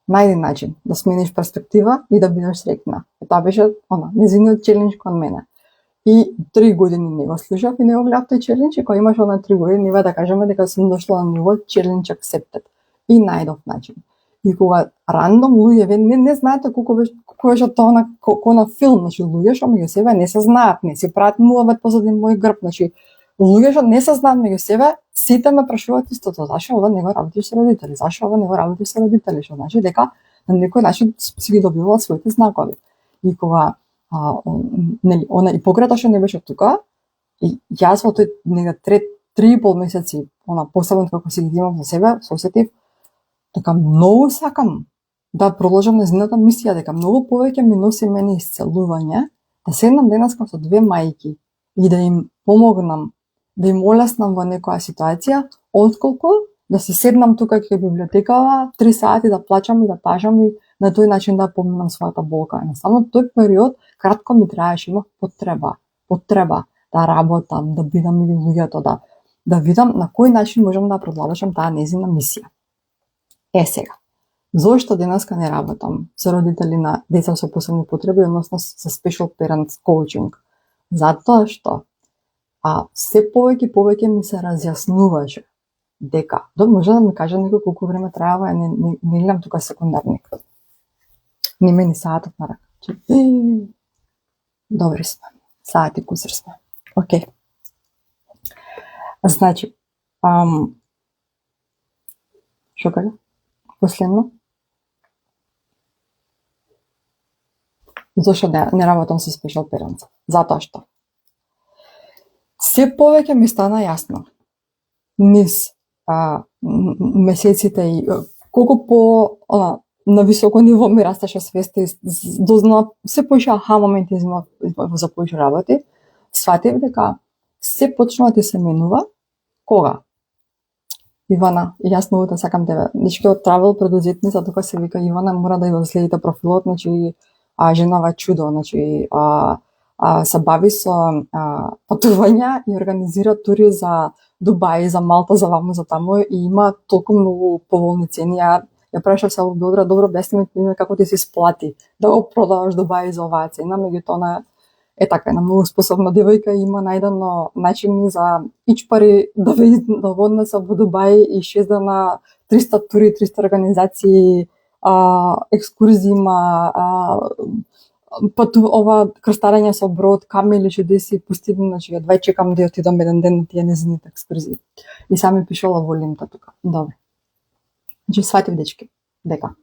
на еден начин, да смениш перспектива и да бидеш среќна. И тоа беше незиниот челендж кон мене. И 3 години не го слушав и не го гледав тој челендж, и кога имаш 3 години, нива да кажеме дека сум дошла на ниво челендж accepted. И најдов начин. И кога рандом луѓе, не знаете колку беше тоа на филм, значи луѓе што меѓу себе не се знаат, не си прават муабет позади мој грб, значи луѓе што не се знаат меѓу себе, сите ме прашуваат истото, зашо ова не го работиш со родители, зашо ова не го работиш со родители, што значи дека на некој начин си ги добивала своите знакови. И кога она и покрета што не беше тука, и јас во тој негде 3,5 месеци, посебно како си ги имам за себе, се осетив дека многу сакам да продолжам незината мисија, дека многу повеќе ми носи мене исцелување, да седнам денеска со 2 мајки и да им помогнам, да им олеснам во некоја ситуација, отколку да си седнам тука кај библиотекава 3 сати да плачам и да тажам и на тој начин да поминам својата болка. Само тој период кратко ми траеше, имав потреба да работам, да бидам меѓу луѓето, да видам на кој начин можам да продолжам таа незина мисија. Сега, зошто денеска не работам со родители на деца со посебни потреби, односно со special parents coaching? Затоа што се повеќе ми се разјаснуваше дека, може да ми каже некој колку време траева, не гледам тука секундарник. Не мени саатот на рака. Добри сме. Саат и кусар сме. Океј. Значи, што кажа? Последно. Зошто не работам со special parents? Затоа што се повеќе ми стана јасно низ месеците и колку по на високо ниво ми растеше свеста и дознав се поише аха моменти за поише работи, сватив дека се почнува да се менува кога? Ивана, јас многу да сакам тебе. Дечки од travel предузетница, тука се вика Ивана, мора да ја следите профилот, значи женава чудо, значи се бави со патувања и организира тури за Дубај, за Малта, за ваму, за таму и има толку многу поволни цени. Ја прашав се во Белград, добро објасни ми како ти се исплати да го продаваш Дубај за оваа цена, меѓутоа така една многу способна девојка има најдено начини за ичпари да однеса во Дубај и 6 дена 300 тури, 300 организации, екскурзии има, ова крстарење со брод, камели, чудеси, пустини, значи ја двај чекам да отидам еден ден на тие незините екскурзии. И сами пишала во лента тука. Добре. Значи сватив дечки дека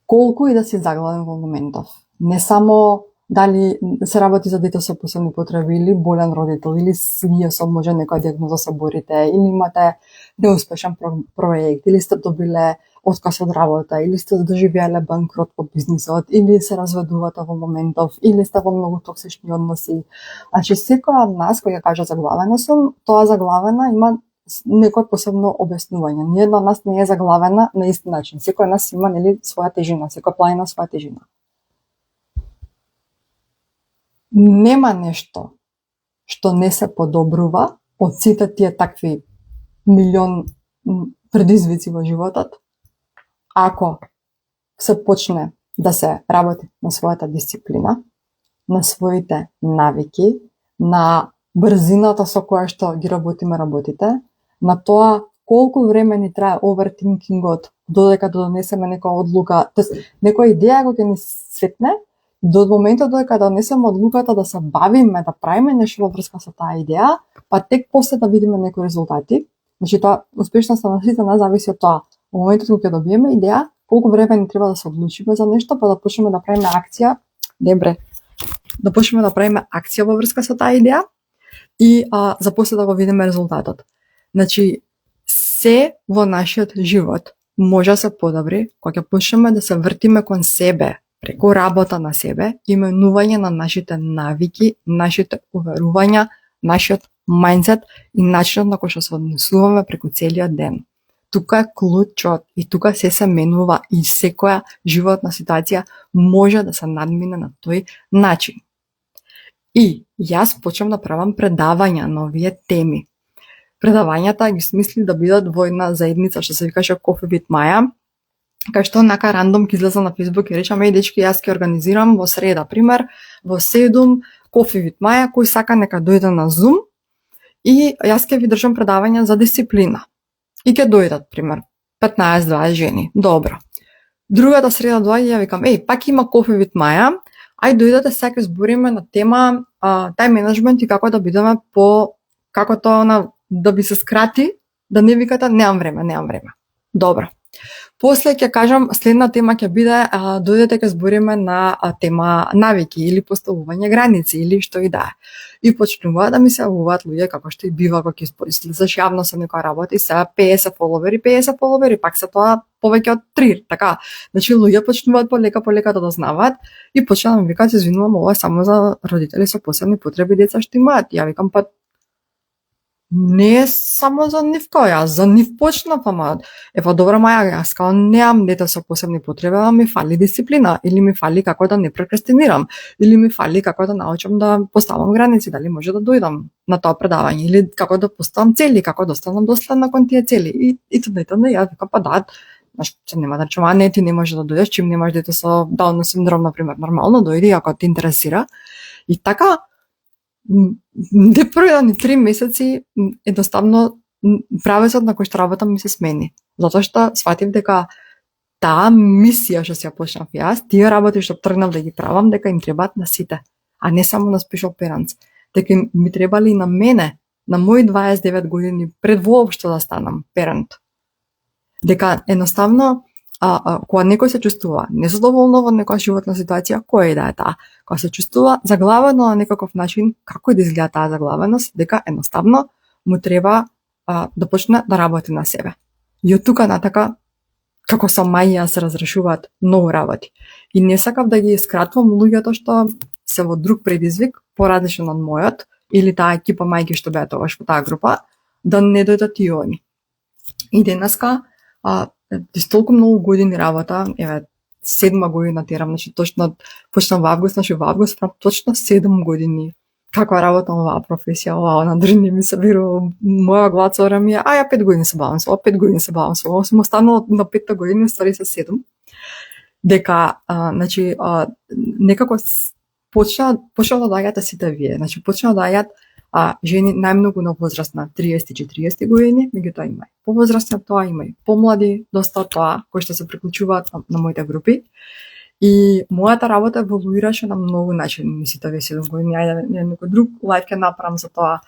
колку и да си заглавен во моментов, не само дали се работи за дете со посебни потреби или болен родител, или вие со може некоја дијагноза се борите, или имате неуспешен проект, или сте добиле отказ од работа, или сте доживеале банкрот во бизнисот, или се разведувате во моментов, или сте во многу токсични односи. Значи, секоја од нас, кој ја кажа заглавена сум, тоа заглавена има некој посебно објаснување. Ниедна од нас не е заглавена на ист начин. Секој од нас има нели своја тежина, секоја планина своја тежина. Нема нешто што не се подобрува од сите тие такви милион предизвици во животот, ако се почне да се работи на својата дисциплина, на своите навики, на брзината со која што ги работиме работите, на тоа колку време ни трае овертинкингот додека да донесеме некоја одлука, некоја идеја кога ќе ни светне, до моментот додека да донесеме одлуката да се бавиме, да правиме нешто во врска со таа идеја, па тек после да видиме некои резултати. Значи тоа успешноста на сите нас зависи од тоа. Во моментот кога ќе добиеме идеја, колку време ни треба да се одлучиме за нешто, па да почнеме да правиме акција, да почнеме да правиме акција во врска со таа идеја и за после да го видиме резултатот. Значи, се во нашиот живот може да се подобри кога ќе почнеме да се вртиме кон себе, преку работа на себе, именување на нашите навики, нашите уверувања, нашиот мајндсет и начинот на кој што се однесуваме преку целиот ден. Тука е клучот и тука се менува и секоја животна ситуација може да се надмине на тој начин. И јас почнам да правам предавања на овие теми. Предавањата ги смисли да бидат во една заедница што се викаше Coffee with Maya, кај што нака рандом ќе излеза на Facebook и речам, дечки, јас ќе организирам во среда, пример, во 7 Coffee with Maya, кој сака нека дојде на Zoom и јас ќе ви држам предавања за дисциплина. И ќе дојдат, пример, 15-20 жени. Добро. Другата среда доаѓа, ја викам, пак има Coffee with Maya, ај дојдете сега ќе збориме на тема тај менеджмент и како да бидеме како тоа да би се скрати, да не викате немам време. Добро. После ќе кажам, следна тема ќе биде, дојдете ќе збориме на тема навики или поставување граници или што и да е. И почнуваат да ми се јавуваат луѓе како што и бива кога ќе излезеш јавно со некоја работа и се 50 фоловери, пак се тоа повеќе од 3, така. Значи луѓе почнуваат полека да дознаваат и почнуваат да ми викаат, извинувам, ова е само за родители со посебни потреби, деца што имаат. Ја викам, па не е само за нив, јас за нив почнав, ама добро, Маја, јас као неам дете со посебни потреби, ама ми фали дисциплина, или ми фали како да не прокрастинирам, или ми фали како да научам да поставам граници, дали може да дојдам на тоа предавање, или како да поставам цели, како да останам доследна кон тие цели. И тоа ја викам, па да, што нема да речам, не, ти не може да дојдеш, чим немаш дете со Даунов синдром, например, нормално дојди ако те интересира. И така, не пројде ни 3 месеци, едноставно правецот на кој што работам ми се смени. Затоа што сватив дека таа мисија што си ја почнав јас, тие работи што тргнав да ги правам, дека им требаат на сите, а не само на special parents. Дека ми требали и на мене, на мои 29 години, пред воопшто да станам парент. Дека едноставно, кога некој се чувствува незадоволно во некоја животна ситуација, која и да е таа, кога се чувствува заглавено на некаков начин, како и да изгледа таа заглавеност, дека едноставно му треба да почне да работи на себе. И од тука натака, како со Маја се разрешуваат многу работи. И не сакав да ги скратувам луѓето што се во друг предизвик, поразличен од мојот, или таа екипа мајки што беа тогаш во таа група, да не дојдат и они. И денеска, толку многу години работа, 7 година терам, значи точно почнав во август, во август точно 7 години како работам оваа професија, оваа надржни ми се верува, моја глава цора ми е, ја 5 години се бавам со ова, 5 години се бавам со ова, сум останала на 5 година, ствари се 7. Дека, значи, некако почна да доаѓаат сите вие, значи почна да доаѓаат жени најмногу на возраст на 30-40 години, меѓутоа има и повозрастни од тоа, има и помлади, доста од тоа, кои што се приклучуваат на моите групи. И мојата работа еволуираше на многу начини, сите овие 7 години, некој друг лайф ќе направам за тоа,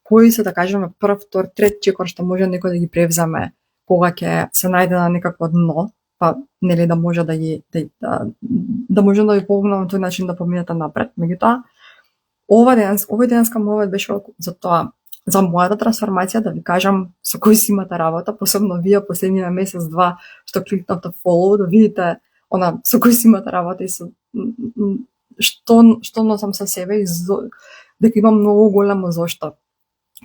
кои се, да кажеме, прв, втор, трет чекор што може некој да ги превземе, кога ќе се најде на некакво дно, па нели да може да може да ви помогнам на тој начин да поминете напред. Меѓутоа, овој денеска мовет беше за тоа, за мојата трансформација, да ви кажам со кој си имате работа, посебно вие последниот месец-два што кликнавте follow, да видите со кој си имате работа и што носам со себе и дека имам многу големо зошто.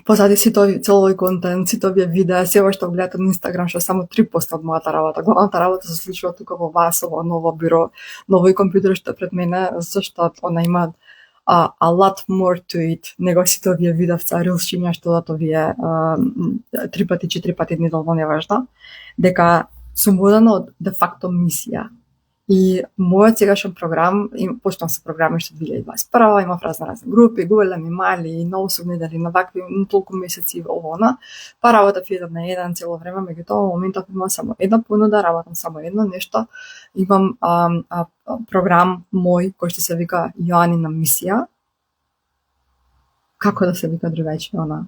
Позади целој контент, сите овие видеа, сева што гледате на Инстаграм, што само 3% од мојата работа. Главната работа се случува тука во вас, во ново биро, новој компјутер што пред мене, зашто она има a lot more to it него сите овие видовца, рилсчиња што дадат овие 3 пати, 4 пати неделно, неважно, дека сум водена од де факто мисија. И мојот сегашен програм, почнав со програми што 2021, имав разни групи, големи, мали, многу сум недели на вакви, толку месеци овона, па работав еден на еден цело време, меѓутоа во моментов имам само една понуда, работам само едно нешто, имам програм мој кој што се вика Јоанина мисија. Како да се вика другачи она?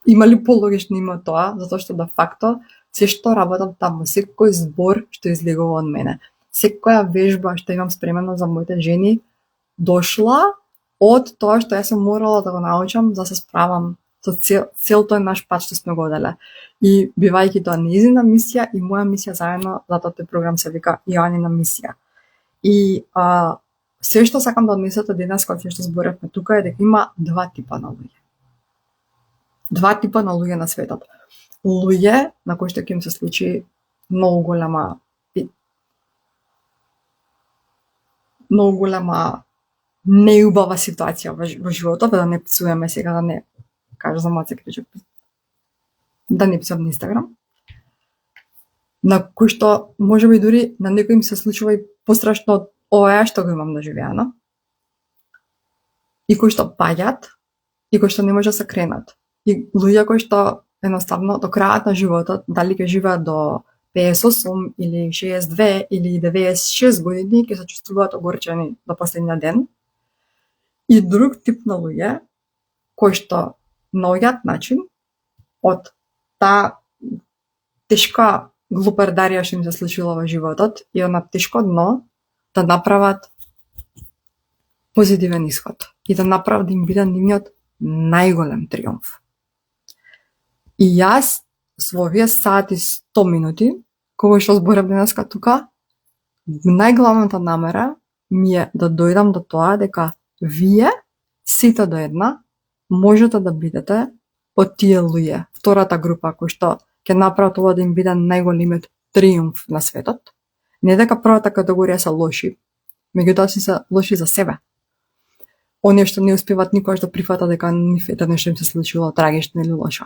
Има ли пологично име тоа, затоа што де факто се што работам таму, секој збор што излегува од мене, секоја вежба што имам спремена за моите жени, дошла од тоа што јас сум морала да го научам за да се справам со цел тој наш пат што сме го оделе. И бивајќи тоа нејзина мисија и моја мисија заедно, затоа тој програм се вика Јоанина мисија. И се што сакам да однесете денес кога се што зборевме тука е дека има два типа на луѓе. Два типа на луѓе на светот. Луѓе на кои што ќе им се случи многу голема неубава ситуација во животот, да не псуваме сега, да не кажа за мојот секретар, да не пишам на Инстаграм, на кој што можеби дури на некој им се случува и пострашно од ова што го имам доживеано, и кои што паѓат, и кои што не може да се кренат. И луѓе кои што едноставно до крајот на животот, дали ќе живеат до 58 или 62 или 96 години, ќе се чувствуваат огорчени до последниот ден. И друг тип на луѓе кои што наоѓаат начин од таа тешка глупердарија што им се случила во животот и она тешко дно да направат позитивен исход и да направат да им биде нивниот најголем триумф. И јас со овие сати 100 минути, кога што зборев денеска тука, најглавната намера ми е да дојдам до тоа дека вие, сите до една, можете да бидете од тие луѓе, втората група кои што ќе направат ова да им биде најголемиот триумф на светот. Не дека првата категорија се лоши, меѓутоа се лоши за себе. Оние што не успеваат никогаш да прифатат дека нив нешто им се случило трагично или лошо.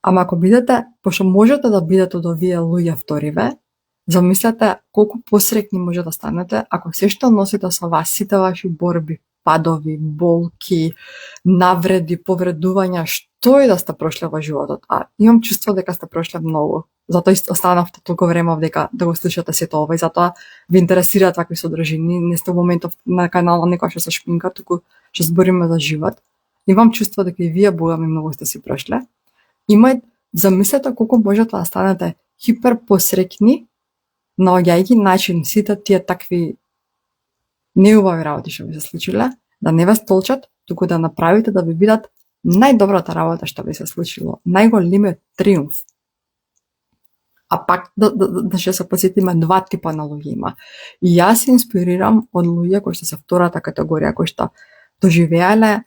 Ама ако бидете, пошто можете да бидете од овие луѓе вториве, замислете колку посрекни може да станете ако се што носите со вас, сите ваши борби, падови, болки, навреди, повредувања, што и да сте прошли во животот. А имам чувство дека сте прошли многу. Затоа останавте толку време дека да го слушате сето ова и затоа ви интересираат вакви содржини. Не сте во моментов на канала некоја што се шпинка, туку што збориме за живот. Имам чувство дека и вие богами многу сте си прошли. Замислете колку можете да станете хипер посрекни наоѓајќи начин сите тие такви неубави работи што ви се случиле, да не ве столчат, туку да направите да ви бидат најдобрата работа што ви се случило, најголемиот триумф. А пак да се посетиме два типа на луѓе има. И јас се инспирирам од луѓе кои што се втората категорија, кои што доживеале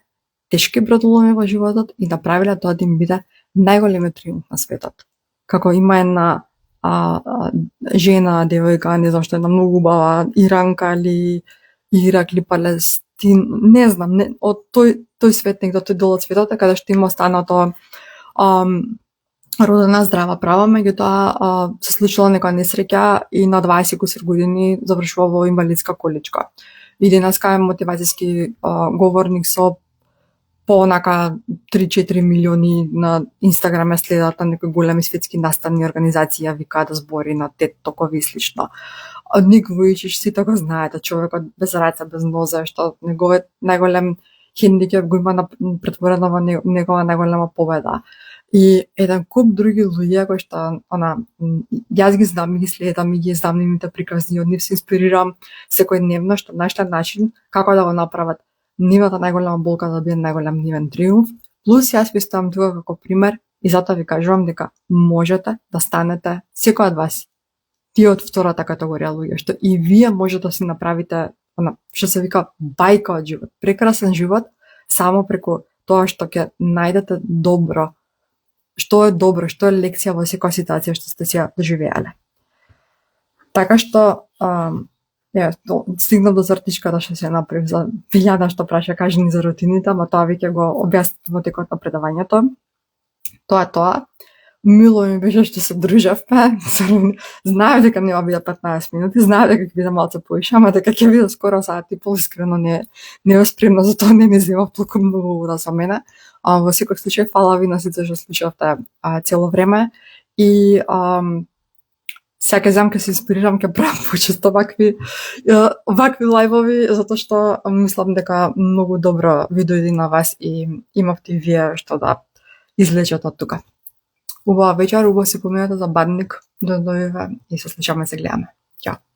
тешки бродоломи во животот и направиле тоа да им биде најголемиот триумф на светот. Како има една жена, девојка, не знам што, една многу убава Иранка или Ирак или Палестин, не знам, од тој свет, негде тој дел од светот, каде што има останато родена здрава права, меѓутоа се случила некоја несреќа и на 20 кусур години завршува во инвалидска количка. И денеска е мотивацијски говорник со понака 3-4 милиони на Инстаграм следат на некои големи светски наставни организации, ја викаат да збори на TED Talk-ови и слично. Ник Вујичич, сите го знаете, човекот без раце, без нозе, што неговиот најголем хендикеп го има претворено во негова најголема победа. И еден куп други луѓе кои што јас ги знам, ги следам и ги знам нивните приказни, од нив се инспирирам секојдневно, што на најштен начин како да го направат нивната најголема болка да биде најголем нивен триумф. Плюс јас ви ставам тука како пример и затоа ви кажувам дека можете да станете секој од вас тие од втората категорија луѓе, што и вие можете да си направите што се вика бајка од живот, прекрасен живот само преку тоа што ќе најдете добро. Што е добро, што е лекција во секоја ситуација што сте си доживеале. Така што стигнав до цртичката што се направив за Билјана што праша кажани за рутините, ама тоа веќе го објаснив во текот на предавањето. Тоа. Мило ми беше што се дружевме. Знаев дека нема биде 15 минути, знаев дека ќе биде малце поише, ама дека ќе биде скоро саат и пол, искрено не е спремна, затоа не ми земав толку многу ura за мене. Во секој случај, фала ви на сите што слушавте цело време и сега ќе се инспирирам, ќе правам почесто вакви лајвови, затоа што мислам дека многу добро ви дојде на вас и имавте вие што да излечете од тука. Убава вечер, убаво се поминете за бадник, до и се слушаме, се гледаме. Ćao.